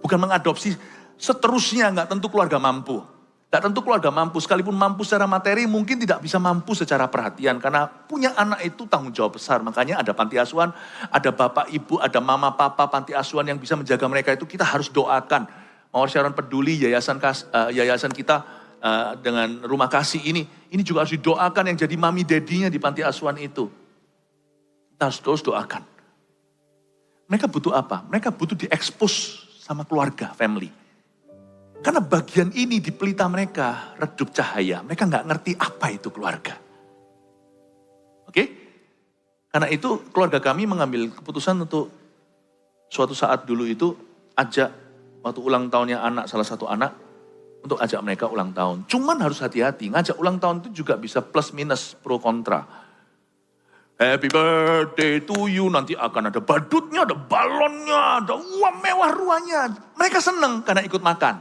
Bukan mengadopsi seterusnya, nggak tentu keluarga mampu. Nggak tentu keluarga mampu, sekalipun mampu secara materi mungkin tidak bisa mampu secara perhatian. Karena punya anak itu tanggung jawab besar. Makanya ada panti asuhan, ada bapak ibu, ada mama papa panti asuhan yang bisa menjaga mereka itu kita harus doakan. Mawar Sharon Peduli, yayasan kita dengan rumah kasih ini juga harus didoakan yang jadi mami dedinya di panti asuhan itu. Kita harus terus doakan. Mereka butuh apa? Mereka butuh diekspos sama keluarga, family. Karena bagian ini di pelita mereka redup cahaya. Mereka nggak ngerti apa itu keluarga. Oke? Karena itu keluarga kami mengambil keputusan untuk suatu saat dulu itu ajak waktu ulang tahunnya salah satu anak untuk ajak mereka ulang tahun. Cuman harus hati-hati, ngajak ulang tahun itu juga bisa plus minus pro kontra. Happy birthday to you, nanti akan ada badutnya, ada balonnya, ada uang mewah ruahnya. Mereka seneng karena ikut makan.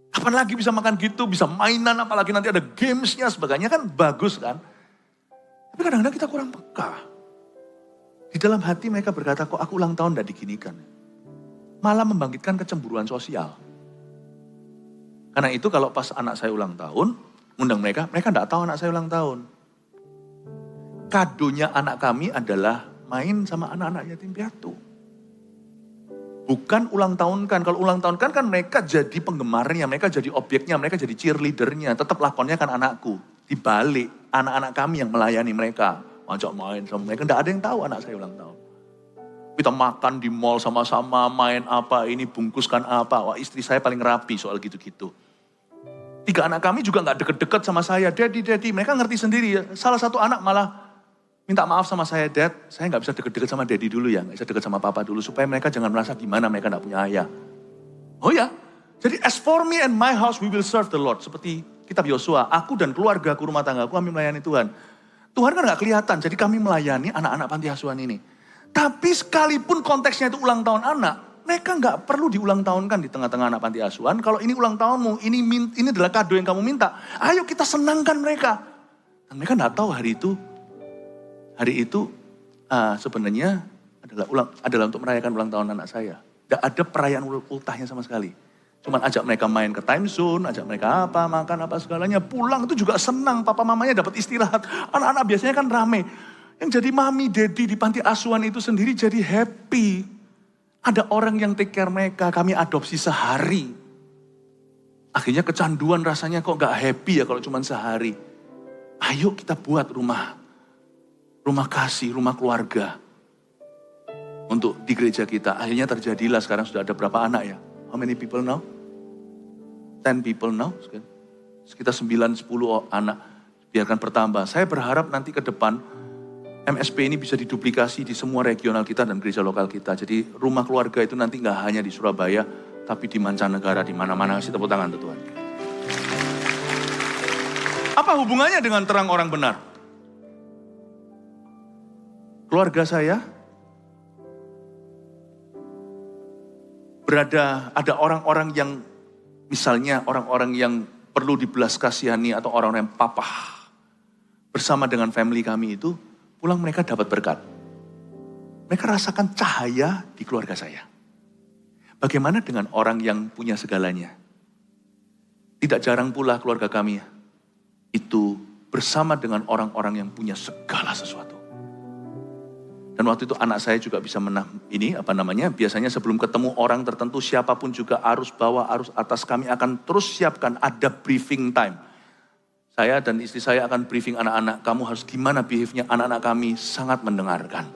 Kapan lagi bisa makan gitu, bisa mainan, apalagi nanti ada gamesnya, sebagainya kan bagus kan. Tapi kadang-kadang kita kurang peka. Di dalam hati mereka berkata, kok aku ulang tahun tidak diginikan. Malah membangkitkan kecemburuan sosial. Karena itu kalau pas anak saya ulang tahun, undang mereka enggak tahu anak saya ulang tahun. Kadonya anak kami adalah main sama anak-anak yatim piatu. Bukan ulang tahun kan. Kalau ulang tahun kan mereka jadi penggemarnya, mereka jadi objeknya, mereka jadi cheerleadernya. Tetap lakonnya kan anakku. Di balik anak-anak kami yang melayani mereka. Ajak main sama mereka. Enggak ada yang tahu anak saya ulang tahun. Kita makan di mall sama-sama, main apa, ini bungkuskan apa. Wah, istri saya paling rapi soal gitu-gitu. 3 anak kami juga enggak deket-deket sama saya. Daddy, mereka ngerti sendiri ya. Salah satu anak malah minta maaf sama saya, Dad, saya nggak bisa deket-deket sama Daddy dulu ya, nggak bisa deket sama Papa dulu, supaya mereka jangan merasa gimana mereka nggak punya ayah. Oh ya, jadi as for me and my house, we will serve the Lord. Seperti kitab Yosua, aku dan keluargaku, rumah tanggaku, kami melayani Tuhan. Tuhan kan nggak kelihatan, jadi kami melayani anak-anak panti asuhan ini. Tapi sekalipun konteksnya itu ulang tahun anak, mereka nggak perlu diulang tahunkan di tengah-tengah anak panti asuhan. Kalau ini ulang tahunmu, ini adalah kado yang kamu minta, ayo kita senangkan mereka. Dan mereka nggak tahu hari itu sebenarnya adalah untuk merayakan ulang tahun anak saya. Tidak ada perayaan ultahnya sama sekali. Cuman ajak mereka main ke time zone, ajak mereka apa, makan apa segalanya. Pulang itu juga senang, papa mamanya dapat istirahat. Anak-anak biasanya kan rame. Yang jadi mami, daddy di panti asuhan itu sendiri jadi happy. Ada orang yang take care mereka, kami adopsi sehari. Akhirnya kecanduan rasanya kok gak happy ya kalau cuma sehari. Ayo kita buat rumah kasih, rumah keluarga untuk di gereja kita. Akhirnya terjadilah, sekarang sudah ada berapa anak ya? How many people now? 10 people now? Sekitar 9-10 anak. Biarkan bertambah. Saya berharap nanti ke depan MSP ini bisa diduplikasi di semua regional kita dan gereja lokal kita. Jadi rumah keluarga itu nanti nggak hanya di Surabaya, tapi di mancanegara, di mana-mana. Kasih tepuk tangan tuh Tuhan. Apa hubungannya dengan terang orang benar? Keluarga saya ada orang-orang yang, misalnya orang-orang yang perlu dibelas kasihani atau orang-orang yang papa. Bersama dengan family kami itu, pulang mereka dapat berkat. Mereka rasakan cahaya di keluarga saya. Bagaimana dengan orang yang punya segalanya? Tidak jarang pula keluarga kami itu bersama dengan orang-orang yang punya segala sesuatu. Dan waktu itu anak saya juga bisa biasanya sebelum ketemu orang tertentu, siapapun juga arus bawah, arus atas, kami akan terus siapkan, ada briefing time. Saya dan istri saya akan briefing anak-anak, kamu harus gimana behave-nya, anak-anak kami sangat mendengarkan.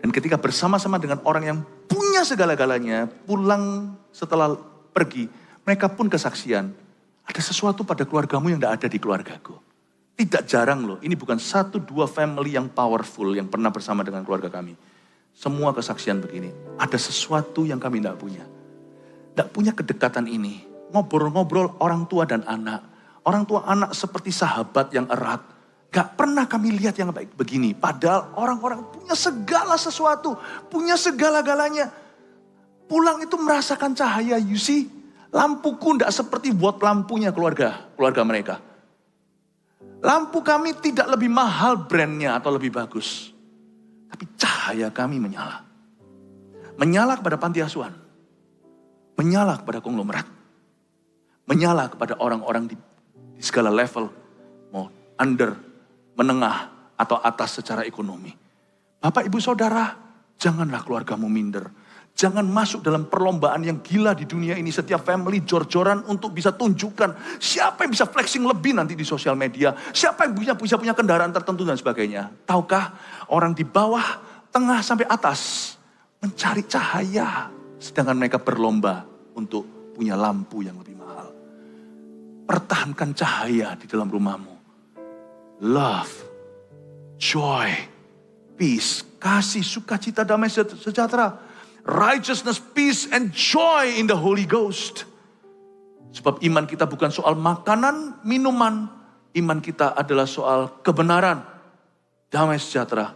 Dan ketika bersama-sama dengan orang yang punya segala-galanya, pulang setelah pergi, mereka pun kesaksian, ada sesuatu pada keluargamu yang tidak ada di keluargaku. Tidak jarang loh, ini bukan 1-2 family yang powerful yang pernah bersama dengan keluarga kami. Semua kesaksian begini, ada sesuatu yang kami tidak punya. Tidak punya kedekatan ini, ngobrol-ngobrol orang tua dan anak. Orang tua anak seperti sahabat yang erat. Gak pernah kami lihat yang baik begini. Padahal orang-orang punya segala sesuatu, punya segala-galanya. Pulang itu merasakan cahaya, you see. Lampuku tidak seperti buat lampunya keluarga mereka. Lampu kami tidak lebih mahal brandnya atau lebih bagus. Tapi cahaya kami menyala. Menyala kepada panti asuhan. Menyala kepada konglomerat. Menyala kepada orang-orang di segala level. Mau under, menengah, atau atas secara ekonomi. Bapak, ibu, saudara, janganlah keluargamu minder. Jangan masuk dalam perlombaan yang gila di dunia ini. Setiap family jor-joran untuk bisa tunjukkan siapa yang bisa flexing lebih nanti di sosial media. Siapa yang bisa punya kendaraan tertentu dan sebagainya. Tahukah orang di bawah, tengah sampai atas mencari cahaya. Sedangkan mereka berlomba untuk punya lampu yang lebih mahal. Pertahankan cahaya di dalam rumahmu. Love, joy, peace, kasih, sukacita, damai sejahtera. Righteousness, peace, and joy in the Holy Ghost. Sebab iman kita bukan soal makanan, minuman. Iman kita adalah soal kebenaran, damai sejahtera,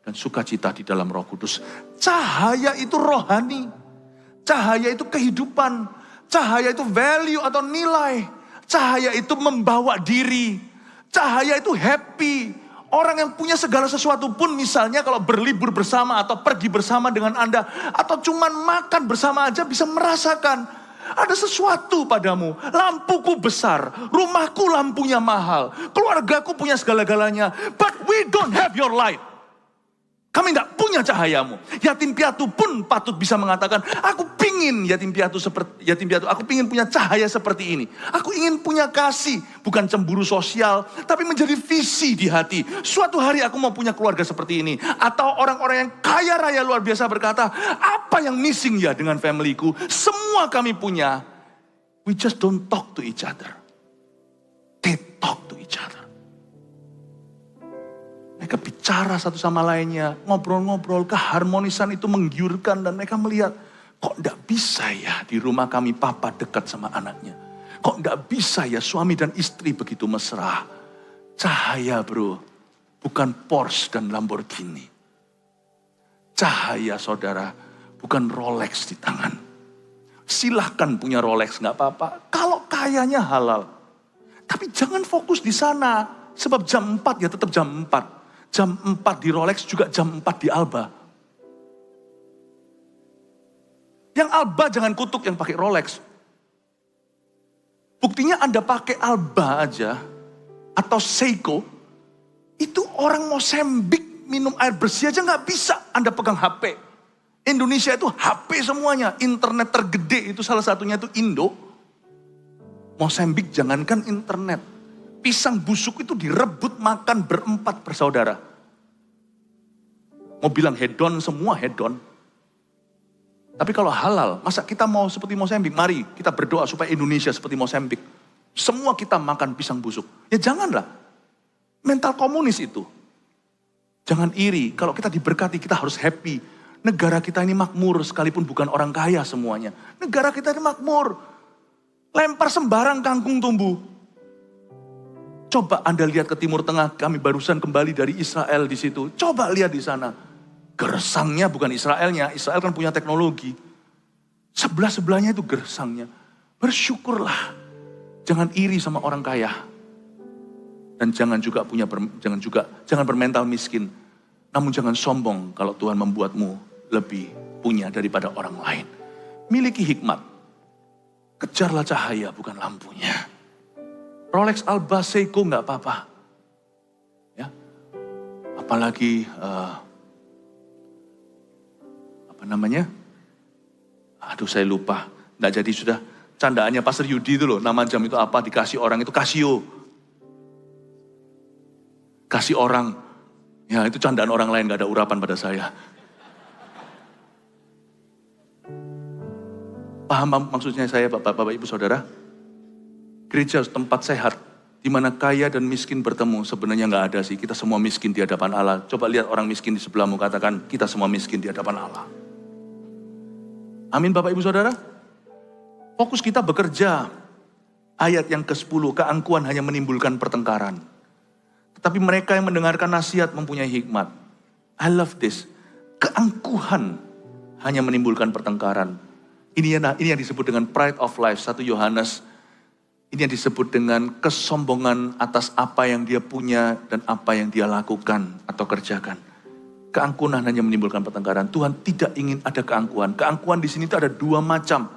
dan sukacita di dalam Roh Kudus. Cahaya itu rohani. Cahaya itu kehidupan. Cahaya itu value atau nilai. Cahaya itu membawa diri. Cahaya itu happy. Orang yang punya segala sesuatu pun, misalnya kalau berlibur bersama atau pergi bersama dengan Anda, atau cuman makan bersama aja bisa merasakan Ada sesuatu padamu. Lampuku besar, rumahku lampunya mahal, keluargaku punya segala-galanya. But we don't have your light. Kami nggak punya cahayamu. Yatim piatu pun patut bisa mengatakan, aku pingin yatim piatu, aku pingin punya cahaya seperti ini. Aku ingin punya kasih, bukan cemburu sosial, tapi menjadi visi di hati. Suatu hari aku mau punya keluarga seperti ini. Atau orang-orang yang kaya raya luar biasa berkata, apa yang missing ya dengan familyku? Semua kami punya. We just don't talk to each other. They talk to each other. Mereka bicara satu sama lainnya, ngobrol-ngobrol, keharmonisan itu menggiurkan dan mereka melihat, kok enggak bisa ya di rumah kami papa dekat sama anaknya. Kok enggak bisa ya suami dan istri begitu mesra. Cahaya bro, bukan Porsche dan Lamborghini. Cahaya saudara, bukan Rolex di tangan. Silahkan punya Rolex enggak apa-apa, kalau kayanya halal. Tapi jangan fokus di sana, sebab jam 4 ya tetap jam 4. Jam 4 di Rolex juga jam 4 di Alba. Yang Alba jangan kutuk yang pakai Rolex. Buktinya Anda pakai Alba aja, atau Seiko, itu orang Mozambik minum air bersih aja nggak bisa Anda pegang HP. Indonesia itu HP semuanya, internet tergede itu salah satunya itu Indo. Mozambik jangankan internet. Pisang busuk itu direbut makan berempat bersaudara. Mau bilang hedon, semua hedon. Tapi kalau halal, masa kita mau seperti Mozambik? Mari kita berdoa supaya Indonesia seperti Mozambik. Semua kita makan pisang busuk. Ya janganlah. Mental komunis itu. Jangan iri, kalau kita diberkati kita harus happy. Negara kita ini makmur sekalipun bukan orang kaya semuanya. Negara kita ini makmur. Lempar sembarang kangkung tumbuh. Coba Anda lihat ke Timur Tengah, kami barusan kembali dari Israel di situ. Coba lihat di sana. Gersangnya bukan Israelnya, Israel kan punya teknologi. Sebelah-sebelahnya itu gersangnya. Bersyukurlah. Jangan iri sama orang kaya. Dan jangan bermental miskin. Namun jangan sombong kalau Tuhan membuatmu lebih punya daripada orang lain. Miliki hikmat. Kejarlah cahaya bukan lampunya. Rolex Alba Seiko nggak apa-apa, ya. Apalagi apa namanya? Aduh saya lupa, nggak jadi sudah. Candaannya Pastor Yudi itu loh, nama jam itu apa? Dikasih orang itu Casio, kasih orang, ya itu candaan orang lain nggak ada urapan pada saya. Paham maksudnya saya, Bapak Ibu Saudara? Gereja tempat sehat, di mana kaya dan miskin bertemu. Sebenarnya nggak ada sih, kita semua miskin di hadapan Allah. Coba lihat orang miskin di sebelahmu, katakan kita semua miskin di hadapan Allah. Amin Bapak Ibu Saudara. Fokus kita bekerja. Ayat yang ke-10, keangkuhan hanya menimbulkan pertengkaran. Tetapi mereka yang mendengarkan nasihat mempunyai hikmat. I love this. Keangkuhan hanya menimbulkan pertengkaran. Ini yang disebut dengan pride of life, 1 Yohanes. Ini yang disebut dengan kesombongan atas apa yang dia punya dan apa yang dia lakukan atau kerjakan. Keangkuhan hanya menimbulkan pertengkaran. Tuhan tidak ingin ada keangkuhan. Keangkuhan di sini itu ada 2 macam.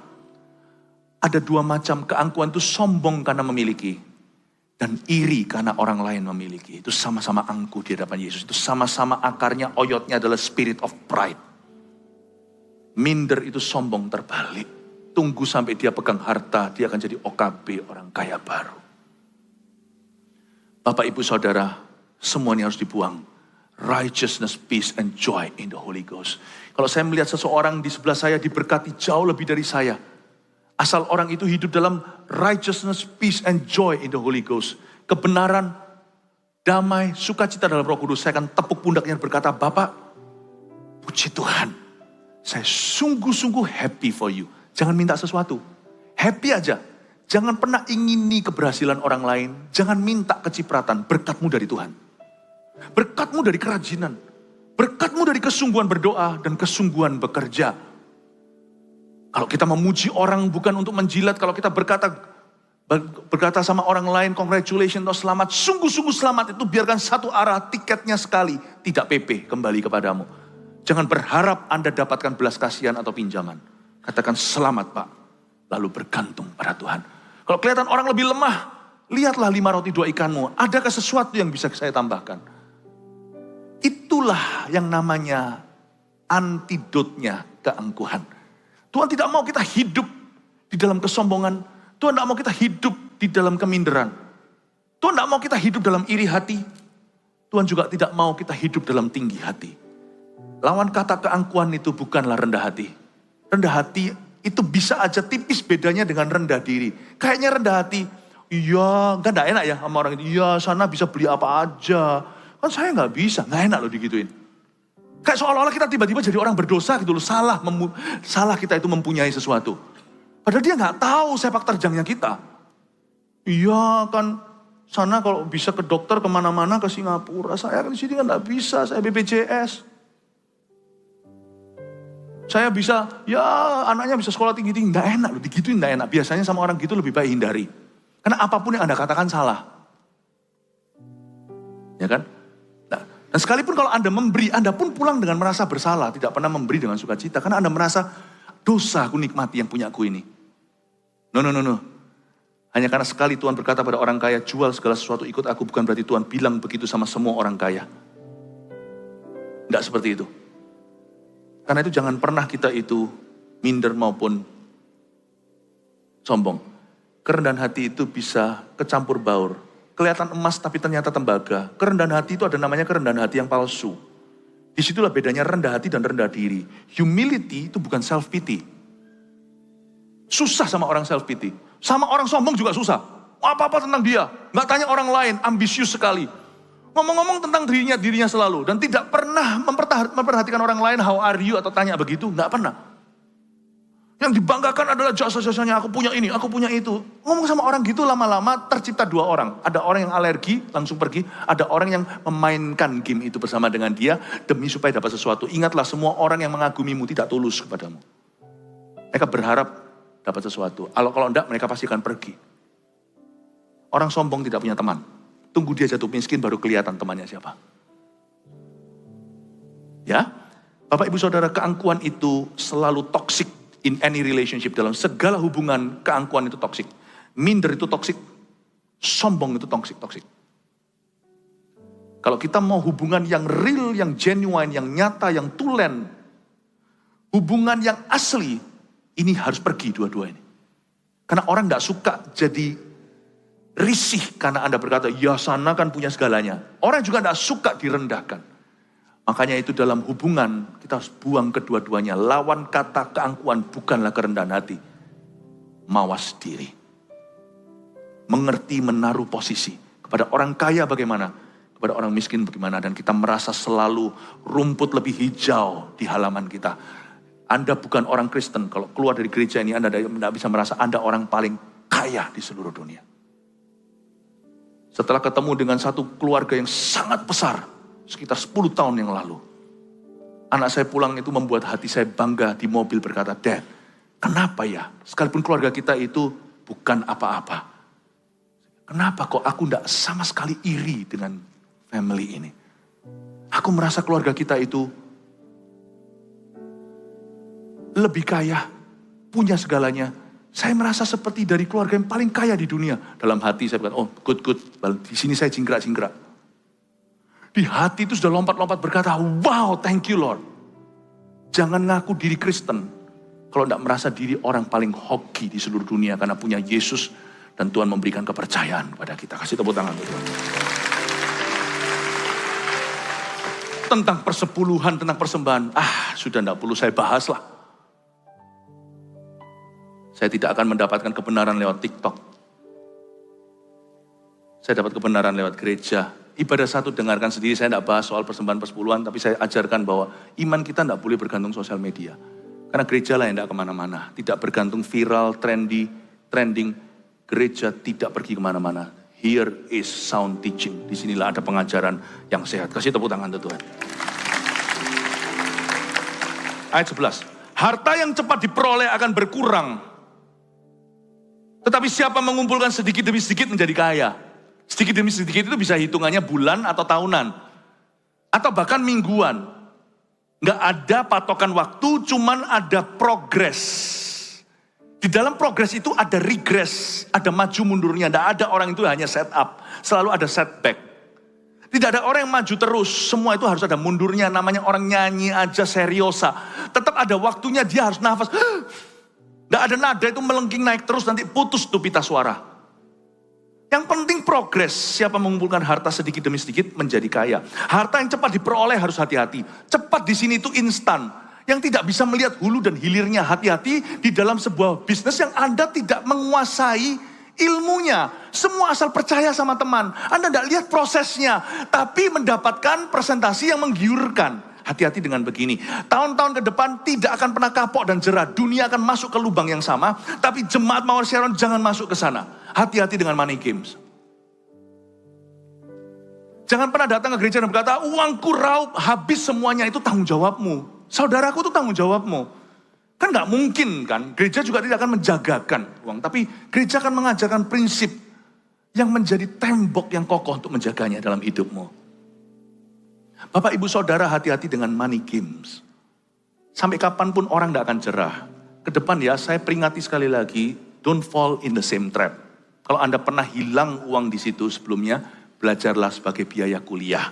Ada 2 macam. Keangkuhan itu sombong karena memiliki. Dan iri karena orang lain memiliki. Itu sama-sama angkuh di hadapan Yesus. Itu sama-sama akarnya, oyotnya adalah spirit of pride. Minder itu sombong terbalik. Tunggu sampai dia pegang harta, dia akan jadi OKB, orang kaya baru. Bapak Ibu Saudara, semuanya harus dibuang. Righteousness, peace, and joy in the Holy Ghost. Kalau saya melihat seseorang di sebelah saya diberkati jauh lebih dari saya. Asal orang itu hidup dalam righteousness, peace, and joy in the Holy Ghost. Kebenaran, damai, sukacita dalam Roh Kudus. Saya akan tepuk pundaknya berkata, Bapak, puji Tuhan. Saya sungguh-sungguh happy for you. Jangan minta sesuatu. Happy aja. Jangan pernah ingini keberhasilan orang lain. Jangan minta kecipratan. Berkatmu dari Tuhan. Berkatmu dari kerajinan. Berkatmu dari kesungguhan berdoa dan kesungguhan bekerja. Kalau kita memuji orang bukan untuk menjilat. Kalau kita berkata sama orang lain, congratulations atau selamat. Sungguh-sungguh selamat itu biarkan satu arah, tiketnya sekali. Tidak PP kembali kepadamu. Jangan berharap Anda dapatkan belas kasihan atau pinjaman. Katakan selamat Pak. lalu bergantung pada Tuhan. Kalau kelihatan orang lebih lemah, lihatlah 5 roti 2 ikanmu. Adakah sesuatu yang bisa saya tambahkan? Itulah yang namanya antidotnya keangkuhan. Tuhan tidak mau kita hidup di dalam kesombongan. Tuhan tidak mau kita hidup di dalam keminderan. Tuhan tidak mau kita hidup dalam iri hati. Tuhan juga tidak mau kita hidup dalam tinggi hati. Lawan kata keangkuhan itu bukanlah rendah hati. Rendah hati itu bisa aja tipis bedanya dengan rendah diri. Kayaknya rendah hati, iya, kan gak enak ya sama orang itu. Iya, sana bisa beli apa aja. Kan saya gak bisa, gak enak loh digituin. Kayak seolah-olah kita tiba-tiba jadi orang berdosa gitu loh. Salah kita itu mempunyai sesuatu. Padahal dia gak tahu sepak terjangnya kita. Iya kan, sana kalau bisa ke dokter kemana-mana ke Singapura. Saya kan di sini kan gak bisa, saya BPJS. Saya bisa, ya anaknya bisa sekolah tinggi-tinggi. Gak enak loh, digituin gak enak. Biasanya sama orang gitu lebih baik hindari. Karena apapun yang Anda katakan salah. Ya kan? Nah, dan sekalipun kalau Anda memberi, Anda pun pulang dengan merasa bersalah. Tidak pernah memberi dengan sukacita. Karena Anda merasa, dosa aku nikmati yang punya aku ini. No. Hanya karena sekali Tuhan berkata pada orang kaya, jual segala sesuatu ikut aku. Bukan berarti Tuhan bilang begitu sama semua orang kaya. Tidak seperti itu. Karena itu jangan pernah kita itu minder maupun sombong. Kerendahan hati itu bisa kecampur baur. Kelihatan emas tapi ternyata tembaga. Kerendahan hati itu ada namanya kerendahan hati yang palsu. Disitulah bedanya rendah hati dan rendah diri. Humility itu bukan self pity. Susah sama orang self pity. Sama orang sombong juga susah. Apa-apa tentang dia. Gak tanya orang lain, ambisius sekali. Ngomong-ngomong tentang dirinya selalu. Dan tidak pernah memperhatikan orang lain, how are you, atau tanya begitu. Gak pernah. Yang dibanggakan adalah jasa-jasanya, aku punya ini, aku punya itu. Ngomong sama orang gitu lama-lama tercipta 2 orang. Ada orang yang alergi, langsung pergi. Ada orang yang memainkan game itu bersama dengan dia, demi supaya dapat sesuatu. Ingatlah, semua orang yang mengagumimu tidak tulus kepadamu. Mereka berharap dapat sesuatu. Kalau enggak, mereka pasti akan pergi. Orang sombong tidak punya teman. Tunggu dia jatuh miskin baru kelihatan temannya siapa. Ya, Bapak Ibu Saudara, keangkuhan itu selalu toxic in any relationship. Dalam segala hubungan, keangkuhan itu toxic. Minder itu toxic. Sombong itu toxic. Kalau kita mau hubungan yang real, yang genuine, yang nyata, yang tulen, hubungan yang asli, ini harus pergi dua-dua ini. Karena orang gak suka jadi risih karena Anda berkata, ya sana kan punya segalanya. Orang juga tidak suka direndahkan. Makanya itu dalam hubungan, kita harus buang kedua-duanya. Lawan kata keangkuhan bukanlah kerendahan hati. Mawas diri. Mengerti menaruh posisi. Kepada orang kaya bagaimana, kepada orang miskin bagaimana. Dan kita merasa selalu rumput lebih hijau di halaman kita. Anda bukan orang Kristen, kalau keluar dari gereja ini Anda tidak bisa merasa Anda orang paling kaya di seluruh dunia. Setelah ketemu dengan satu keluarga yang sangat besar, sekitar 10 tahun yang lalu. Anak saya pulang itu membuat hati saya bangga di mobil berkata, Dad, kenapa ya? Sekalipun keluarga kita itu bukan apa-apa. Kenapa kok aku tidak sama sekali iri dengan family ini? Aku merasa keluarga kita itu lebih kaya, punya segalanya. Saya merasa seperti dari keluarga yang paling kaya di dunia. Dalam hati saya berkata, oh good. Di sini saya jingkrak-jingkrak. Di hati itu sudah lompat-lompat berkata, wow thank you Lord. Jangan ngaku diri Kristen. Kalau tidak merasa diri orang paling hoki di seluruh dunia. Karena punya Yesus dan Tuhan memberikan kepercayaan kepada kita. Kasih tepuk tangan untuk Tuhan. Tentang persepuluhan, tentang persembahan. Sudah tidak perlu saya bahas lah. Saya tidak akan mendapatkan kebenaran lewat TikTok. Saya dapat kebenaran lewat gereja. Ibadah satu dengarkan sendiri, saya tidak bahas soal persembahan persepuluhan, tapi saya ajarkan bahwa iman kita tidak boleh bergantung sosial media. Karena gereja lah yang tidak kemana-mana. Tidak bergantung viral, trending. Gereja tidak pergi kemana-mana. Here is sound teaching. Disinilah ada pengajaran yang sehat. Kasih tepuk tangan untuk Tuhan. Ayat 11. Harta yang cepat diperoleh akan berkurang. Tetapi siapa mengumpulkan sedikit demi sedikit menjadi kaya. Sedikit demi sedikit itu bisa hitungannya bulan atau tahunan. Atau bahkan mingguan. Nggak ada patokan waktu, cuman ada progres. Di dalam progres itu ada regress, ada maju mundurnya. Tidak ada orang itu hanya set up, selalu ada setback. Tidak ada orang yang maju terus, semua itu harus ada mundurnya. Namanya orang nyanyi aja seriosa. Tetap ada waktunya, dia harus nafas. Tidak ada nada itu melengking naik terus, nanti putus tuh pita suara. Yang penting progres, siapa mengumpulkan harta sedikit demi sedikit menjadi kaya. Harta yang cepat diperoleh harus hati-hati. Cepat di sini itu instan. Yang tidak bisa melihat hulu dan hilirnya, hati-hati di dalam sebuah bisnis yang Anda tidak menguasai ilmunya. Semua asal percaya sama teman. Anda tidak lihat prosesnya, tapi mendapatkan presentasi yang menggiurkan. Hati-hati dengan begini. Tahun-tahun ke depan tidak akan pernah kapok dan jerah. Dunia akan masuk ke lubang yang sama. Tapi jemaat Mawar Sharon jangan masuk ke sana. Hati-hati dengan money games. Jangan pernah datang ke gereja dan berkata, uangku raup, habis semuanya. Itu tanggung jawabmu. Saudaraku itu tanggung jawabmu. Kan gak mungkin kan. Gereja juga tidak akan menjagakan uang. Tapi gereja akan mengajarkan prinsip yang menjadi tembok yang kokoh untuk menjaganya dalam hidupmu. Bapak ibu saudara hati-hati dengan money games. Sampai kapanpun orang tidak akan jerah. Kedepan ya saya peringati sekali lagi. Don't fall in the same trap. Kalau Anda pernah hilang uang di situ sebelumnya, belajarlah sebagai biaya kuliah.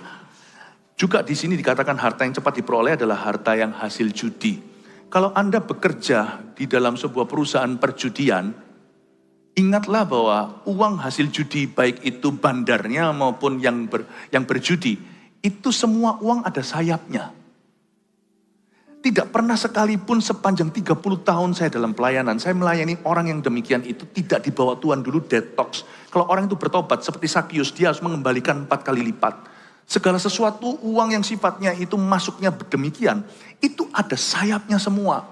Juga di sini dikatakan harta yang cepat diperoleh adalah harta yang hasil judi. Kalau Anda bekerja di dalam sebuah perusahaan perjudian, ingatlah bahwa uang hasil judi, baik itu bandarnya maupun yang berjudi, itu semua uang ada sayapnya. Tidak pernah sekalipun sepanjang 30 tahun saya dalam pelayanan, saya melayani orang yang demikian itu tidak dibawa Tuhan dulu detox. Kalau orang itu bertobat seperti Sakius, dia harus mengembalikan 4 kali lipat. Segala sesuatu uang yang sifatnya itu masuknya demikian, itu ada sayapnya semua.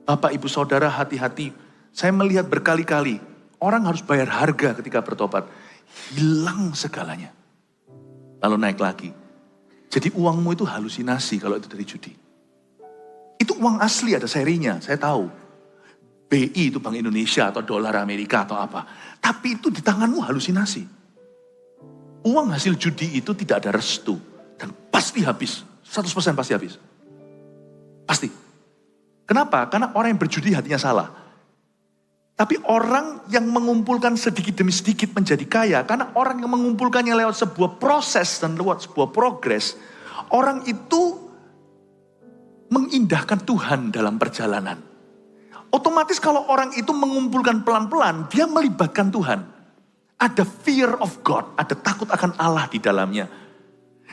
Bapak ibu saudara hati-hati, saya melihat berkali-kali, orang harus bayar harga ketika bertobat. Hilang segalanya. Lalu naik lagi. Jadi uangmu itu halusinasi kalau itu dari judi. Itu uang asli, ada serinya, saya tahu. BI itu Bank Indonesia atau dolar Amerika atau apa. Tapi itu di tanganmu halusinasi. Uang hasil judi itu tidak ada restu. Dan pasti habis, 100% pasti habis. Pasti. Kenapa? Karena orang yang berjudi hatinya salah. Tapi orang yang mengumpulkan sedikit demi sedikit menjadi kaya. Karena orang yang mengumpulkannya lewat sebuah proses dan lewat sebuah progres. Orang itu mengindahkan Tuhan dalam perjalanan. Otomatis kalau orang itu mengumpulkan pelan-pelan, dia melibatkan Tuhan. Ada fear of God, ada takut akan Allah di dalamnya.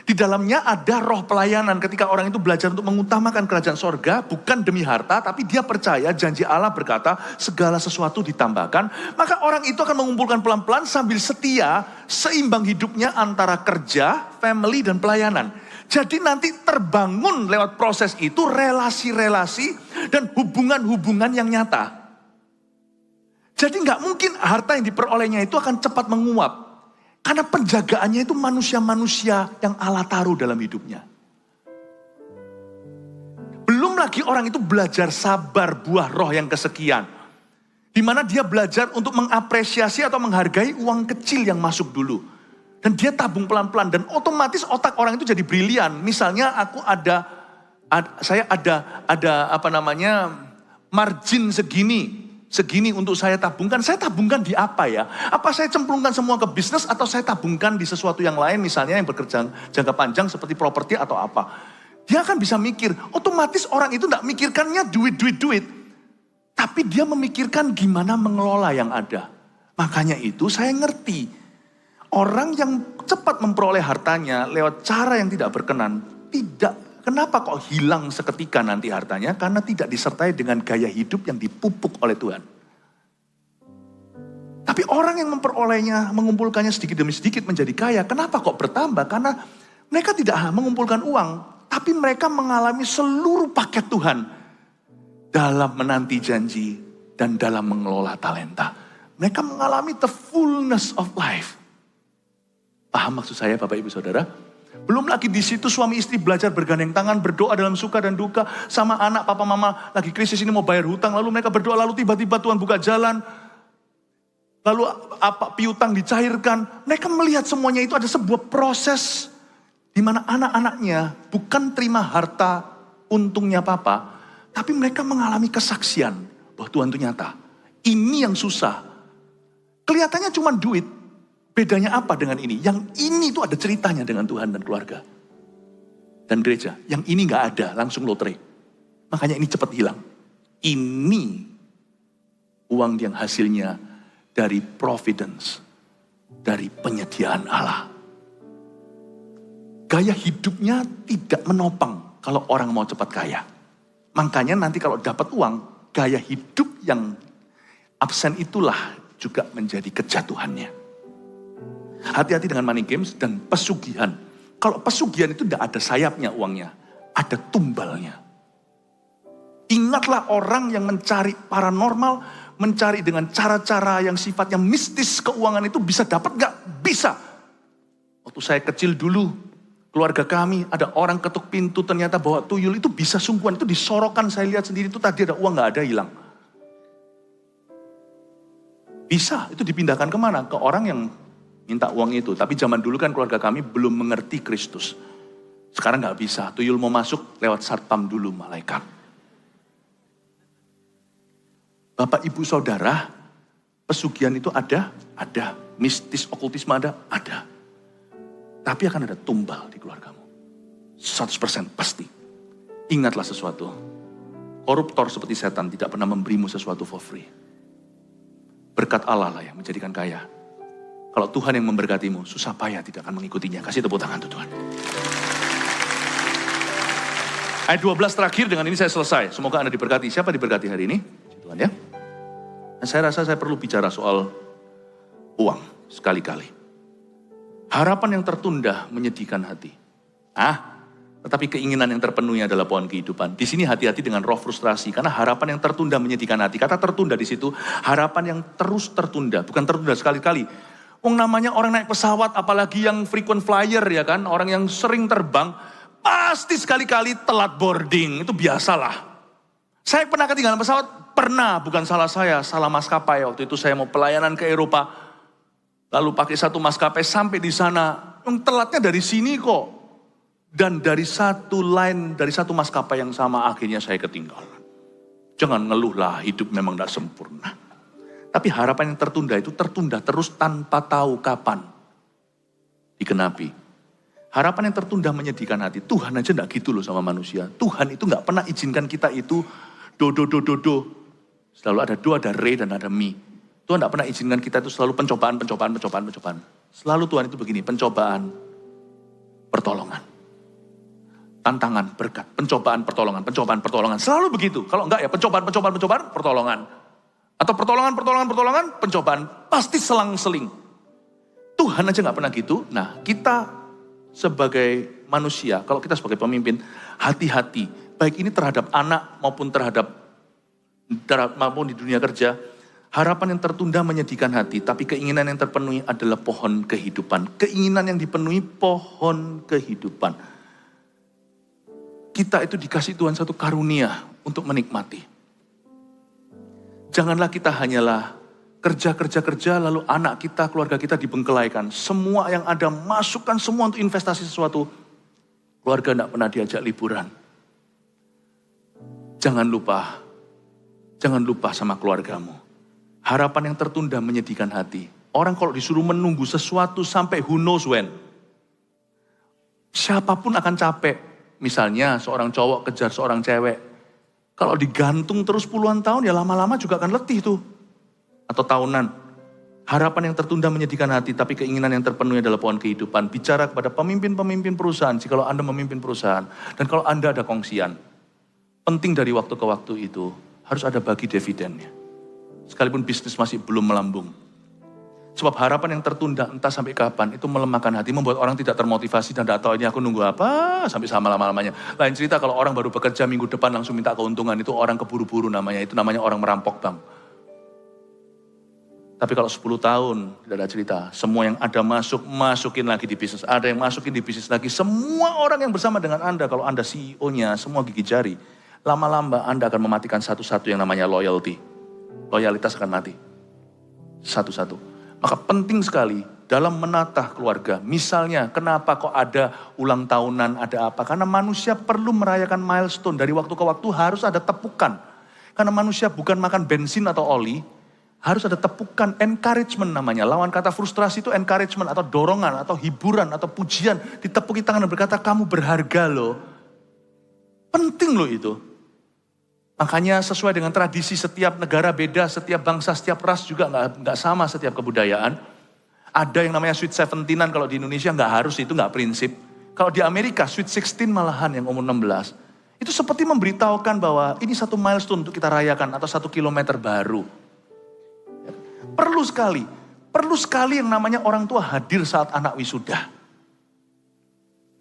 Di dalamnya ada roh pelayanan ketika orang itu belajar untuk mengutamakan kerajaan sorga, bukan demi harta, tapi dia percaya janji Allah berkata segala sesuatu ditambahkan. Maka orang itu akan mengumpulkan pelan-pelan sambil setia, seimbang hidupnya antara kerja, family, dan pelayanan. Jadi nanti terbangun lewat proses itu relasi-relasi dan hubungan-hubungan yang nyata. Jadi nggak mungkin harta yang diperolehnya itu akan cepat menguap. Karena penjagaannya itu manusia-manusia yang Allah taruh dalam hidupnya. Belum lagi orang itu belajar sabar buah roh yang kesekian. Di mana dia belajar untuk mengapresiasi atau menghargai uang kecil yang masuk dulu. Dan dia tabung pelan-pelan dan otomatis otak orang itu jadi brilian. Misalnya saya ada margin segini untuk saya tabungkan. Saya tabungkan di apa ya? Apa saya cemplungkan semua ke bisnis atau saya tabungkan di sesuatu yang lain misalnya yang bekerja jangka panjang seperti properti atau apa. Dia akan bisa mikir, otomatis orang itu tidak mikirkannya duit. Tapi dia memikirkan gimana mengelola yang ada. Makanya itu saya ngerti. Orang yang cepat memperoleh hartanya lewat cara yang tidak berkenan, kenapa kok hilang seketika nanti hartanya? Karena tidak disertai dengan gaya hidup yang dipupuk oleh Tuhan. Tapi orang yang memperolehnya, mengumpulkannya sedikit demi sedikit menjadi kaya, kenapa kok bertambah? Karena mereka tidak mengumpulkan uang, tapi mereka mengalami seluruh paket Tuhan dalam menanti janji dan dalam mengelola talenta. Mereka mengalami the fullness of life. Paham maksud saya Bapak Ibu Saudara? Belum lagi di situ suami istri belajar bergandeng tangan, berdoa dalam suka dan duka. Sama anak, papa mama lagi krisis ini mau bayar hutang. Lalu mereka berdoa, lalu tiba-tiba Tuhan buka jalan. Lalu piutang dicairkan. Mereka melihat semuanya itu ada sebuah proses. Di mana anak-anaknya bukan terima harta untungnya papa. Tapi mereka mengalami kesaksian bahwa Tuhan itu nyata. Ini yang susah. Kelihatannya cuma duit. Bedanya apa dengan ini? Yang ini tuh ada ceritanya dengan Tuhan dan keluarga. Dan gereja. Yang ini gak ada, langsung lotre. Makanya ini cepat hilang. Ini uang yang hasilnya dari providence. Dari penyediaan Allah. Gaya hidupnya tidak menopang kalau orang mau cepat kaya. Makanya nanti kalau dapat uang, gaya hidup yang absen itulah juga menjadi kejatuhannya. Hati-hati dengan money games dan pesugihan. Kalau pesugihan itu tidak ada sayapnya uangnya, ada tumbalnya. Ingatlah orang yang mencari paranormal, mencari dengan cara-cara yang sifatnya mistis keuangan itu bisa dapat gak? Bisa. Waktu saya kecil dulu, keluarga kami ada orang ketuk pintu ternyata bawa tuyul, itu bisa sungguhan, itu disorokan, saya lihat sendiri itu tadi ada uang gak ada hilang. Bisa, itu dipindahkan kemana? Ke orang yang minta uang itu. Tapi zaman dulu kan keluarga kami belum mengerti Kristus. Sekarang gak bisa, tuyul mau masuk lewat satpam dulu malaikat. Bapak ibu saudara, pesugihan itu ada. Mistis, okultisme ada. Tapi akan ada tumbal di keluargamu. 100% pasti. Ingatlah sesuatu. Koruptor seperti setan tidak pernah memberimu sesuatu for free. Berkat Allah lah yang menjadikan kaya. Kalau Tuhan yang memberkatimu, susah payah tidak akan mengikutinya. Kasih tepuk tangan untuk Tuhan. Ayat 12 terakhir, dengan ini saya selesai. Semoga Anda diberkati. Siapa diberkati hari ini? Tuhan ya. Nah, saya rasa saya perlu bicara soal uang sekali-kali. Harapan yang tertunda menyedihkan hati. Tetapi keinginan yang terpenuhi adalah pohon kehidupan. Di sini hati-hati dengan roh frustrasi, karena harapan yang tertunda menyedihkan hati. Kata tertunda di situ, harapan yang terus tertunda, bukan tertunda sekali-kali. Namanya orang naik pesawat, apalagi yang frequent flyer ya kan, orang yang sering terbang, pasti sekali-kali telat boarding, itu biasalah. Saya pernah ketinggalan pesawat, pernah, bukan salah saya, salah maskapai. Waktu itu saya mau pelayanan ke Eropa, lalu pakai satu maskapai sampai di sana, yang telatnya dari sini kok. Dan dari satu line, dari satu maskapai yang sama, akhirnya saya ketinggalan. Jangan ngeluhlah, hidup memang tidak sempurna. Tapi harapan yang tertunda itu tertunda terus tanpa tahu kapan dikenapi. Harapan yang tertunda menyedihkan hati. Tuhan aja enggak gitu loh sama manusia. Tuhan itu enggak pernah izinkan kita itu do. Selalu ada do, ada re, dan ada mi. Tuhan enggak pernah izinkan kita itu selalu pencobaan. Selalu Tuhan itu begini, pencobaan, pertolongan. Tantangan, berkat, pencobaan, pertolongan. Selalu begitu. Kalau enggak ya pencobaan, pertolongan. Atau pertolongan, pencobaan. Pasti selang-seling. Tuhan aja gak pernah gitu. Nah, kita sebagai manusia, kalau kita sebagai pemimpin, hati-hati. Baik ini terhadap anak maupun maupun di dunia kerja. Harapan yang tertunda menyedihkan hati. Tapi keinginan yang terpenuhi adalah pohon kehidupan. Keinginan yang dipenuhi pohon kehidupan. Kita itu dikasih Tuhan satu karunia untuk menikmati. Janganlah kita hanyalah kerja lalu anak kita, keluarga kita dibengkelaikan. Semua yang ada masukkan semua untuk investasi sesuatu. Keluarga tidak pernah diajak liburan. Jangan lupa sama keluargamu. Harapan yang tertunda menyedihkan hati. Orang kalau disuruh menunggu sesuatu sampai who knows when. Siapapun akan capek. Misalnya seorang cowok kejar seorang cewek. Kalau digantung terus puluhan tahun ya lama-lama juga akan letih tuh. Atau tahunan. Harapan yang tertunda menyedihkan hati, tapi keinginan yang terpenuhi adalah pohon kehidupan. Bicara kepada pemimpin-pemimpin perusahaan, jikalau Anda memimpin perusahaan. Dan kalau Anda ada kongsian, penting dari waktu ke waktu itu, harus ada bagi dividennya. Sekalipun bisnis masih belum melambung. Sebab harapan yang tertunda entah sampai kapan, itu melemahkan hati, membuat orang tidak termotivasi dan tidak tahu ini aku nunggu apa sampai sama lama-lamanya. Lain cerita kalau orang baru bekerja minggu depan langsung minta keuntungan, itu orang keburu-buru namanya, itu namanya orang merampok bank. Tapi kalau 10 tahun, tidak ada cerita, semua yang ada masukin lagi di bisnis, ada yang masukin di bisnis lagi, semua orang yang bersama dengan Anda, kalau Anda CEO-nya, semua gigi jari, lama-lama Anda akan mematikan satu-satu yang namanya loyalty. Loyalitas akan mati. Satu-satu. Maka penting sekali dalam menata keluarga. Misalnya kenapa kok ada ulang tahunan, ada apa? Karena manusia perlu merayakan milestone. Dari waktu ke waktu harus ada tepukan. Karena manusia bukan makan bensin atau oli. Harus ada tepukan, encouragement namanya. Lawan kata frustrasi itu encouragement atau dorongan atau hiburan atau pujian. Ditepuki tangan dan berkata, kamu berharga loh. Penting loh itu. Makanya sesuai dengan tradisi setiap negara beda, setiap bangsa, setiap ras juga nggak sama setiap kebudayaan. Ada yang namanya Sweet 17-an, kalau di Indonesia nggak harus, itu nggak prinsip. Kalau di Amerika Sweet 16 malahan yang umur 16. Itu seperti memberitahukan bahwa ini satu milestone untuk kita rayakan atau 1 kilometer baru. Perlu sekali yang namanya orang tua hadir saat anak wisuda.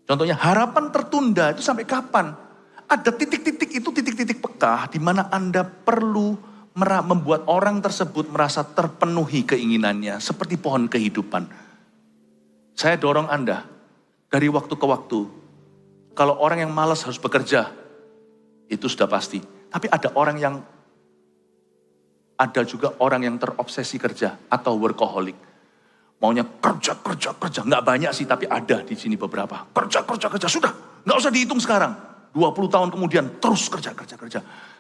Contohnya harapan tertunda itu sampai kapan? Ada titik-titik itu, titik-titik peka di mana Anda perlu membuat orang tersebut merasa terpenuhi keinginannya seperti pohon kehidupan. Saya dorong Anda dari waktu ke waktu. Kalau orang yang malas harus bekerja, itu sudah pasti. Tapi ada juga orang yang terobsesi kerja atau workaholic. Maunya kerja. Nggak banyak sih, tapi ada di sini beberapa. Kerja. Sudah, nggak usah dihitung sekarang. 20 tahun kemudian terus kerja.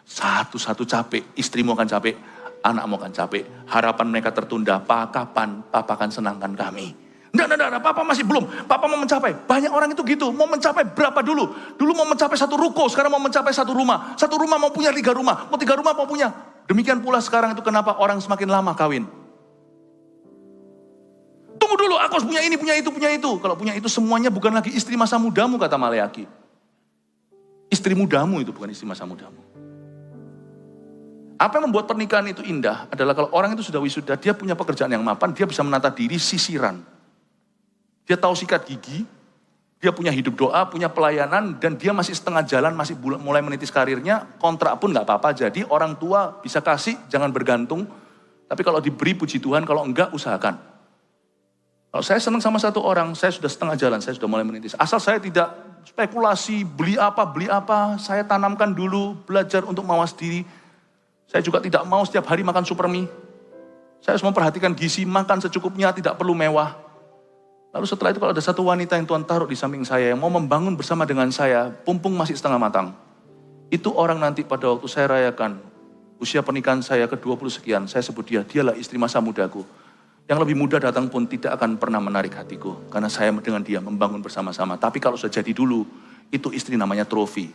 Satu-satu capek, istrimu akan capek, anakmu akan capek. Harapan mereka tertunda, kapan Papa akan senangkan kami? Nggak, Papa masih belum. Papa mau mencapai. Banyak orang itu gitu, mau mencapai berapa dulu? Dulu mau mencapai 1 ruko, sekarang mau mencapai 1 rumah. 1 rumah mau punya 3 rumah, mau 3 rumah mau punya. Demikian pula sekarang itu kenapa orang semakin lama kawin. Tunggu dulu, aku harus punya ini, punya itu. Kalau punya itu semuanya bukan lagi istri masa mudamu, kata Maleaki. Istri mudamu itu bukan istri masa mudamu. Apa yang membuat pernikahan itu indah adalah kalau orang itu sudah wisuda, dia punya pekerjaan yang mapan, dia bisa menata diri sisiran. Dia tahu sikat gigi, dia punya hidup doa, punya pelayanan, dan dia masih setengah jalan, masih mulai menitis karirnya, kontrak pun gak apa-apa. Jadi orang tua bisa kasih, jangan bergantung. Tapi kalau diberi puji Tuhan, kalau enggak usahakan. Kalau saya senang sama satu orang, saya sudah setengah jalan, saya sudah mulai menitis. Asal saya tidak spekulasi, beli apa, saya tanamkan dulu, belajar untuk mawas diri. Saya juga tidak mau setiap hari makan super mie. Saya harus memperhatikan gizi, makan secukupnya, tidak perlu mewah. Lalu setelah itu kalau ada satu wanita yang Tuhan taruh di samping saya, yang mau membangun bersama dengan saya, pumpung masih setengah matang. Itu orang nanti pada waktu saya rayakan, usia pernikahan saya ke-20 sekian, saya sebut dialah istri masa mudaku. Yang lebih muda datang pun tidak akan pernah menarik hatiku, karena saya dengan dia membangun bersama-sama. Tapi kalau sudah jadi dulu, itu istri namanya trofi.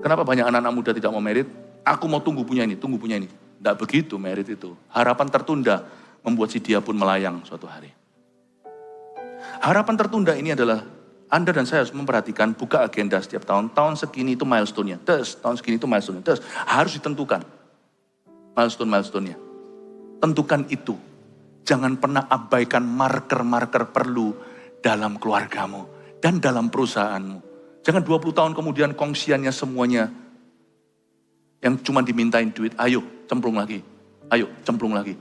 Kenapa banyak anak-anak muda tidak mau merit? Aku mau tunggu punya ini. Tidak begitu merit itu. Harapan tertunda membuat si dia pun melayang suatu hari. Harapan tertunda ini adalah Anda dan saya harus memperhatikan, buka agenda setiap tahun. Tahun segini itu milestone-nya. Tahun segini itu milestone-nya. Harus ditentukan milestone-nya. Tentukan itu. Jangan pernah abaikan marker-marker perlu dalam keluargamu dan dalam perusahaanmu. Jangan 20 tahun kemudian kongsiannya semuanya yang cuma dimintain duit, ayo cemplung lagi. Ayo cemplung lagi.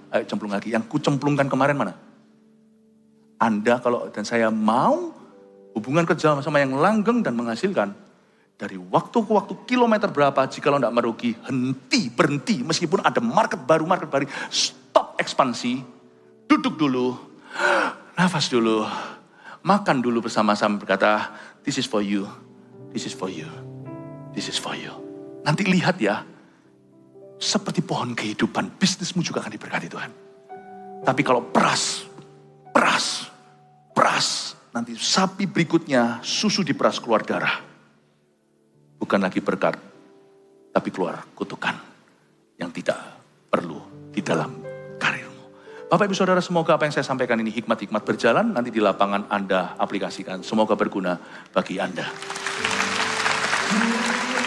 Yang ku cemplungkan kemarin mana? Anda kalau dan saya mau hubungan kerja sama yang langgeng dan menghasilkan. Dari waktu ke waktu, kilometer berapa, jika lo tidak merugi, berhenti. Meskipun ada market baru, stop ekspansi, duduk dulu, nafas dulu, makan dulu bersama-sama berkata, this is for you, this is for you, this is for you. Nanti lihat ya, seperti pohon kehidupan, bisnismu juga akan diberkati Tuhan. Tapi kalau peras, nanti sapi berikutnya susu diperas keluar darah. Bukan lagi berkat, tapi keluar kutukan yang tidak perlu di dalam karirmu. Bapak Ibu Saudara, semoga apa yang saya sampaikan ini hikmat-hikmat berjalan, nanti di lapangan Anda aplikasikan. Semoga berguna bagi Anda.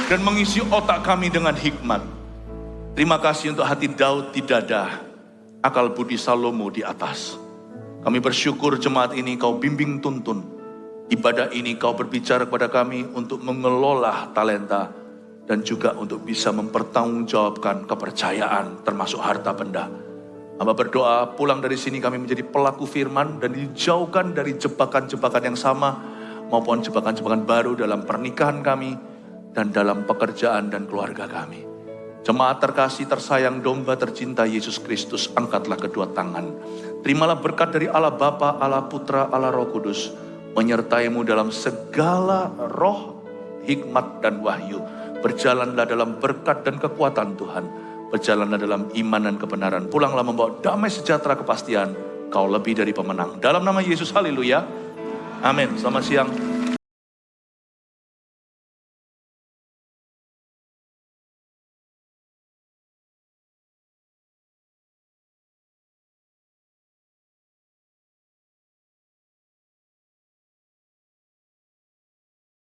Dan mengisi otak kami dengan hikmat. Terima kasih untuk hati Daud di dada, akal budi Salomo di atas. Kami bersyukur jemaat ini kau bimbing tuntun. Ibadah ini kau berbicara kepada kami untuk mengelola talenta dan juga untuk bisa mempertanggungjawabkan kepercayaan termasuk harta benda. Hamba berdoa pulang dari sini kami menjadi pelaku firman dan dijauhkan dari jebakan-jebakan yang sama maupun jebakan-jebakan baru dalam pernikahan kami dan dalam pekerjaan dan keluarga kami. Jemaat terkasih, tersayang, domba tercinta Yesus Kristus, angkatlah kedua tangan. Terimalah berkat dari Allah Bapa, Allah Putra, Allah Roh Kudus, menyertaimu dalam segala roh, hikmat dan wahyu. Berjalanlah dalam berkat dan kekuatan Tuhan. Berjalanlah dalam iman dan kebenaran. Pulanglah membawa damai sejahtera kepastian. Kau lebih dari pemenang. Dalam nama Yesus, haleluya. Amin. Selamat siang.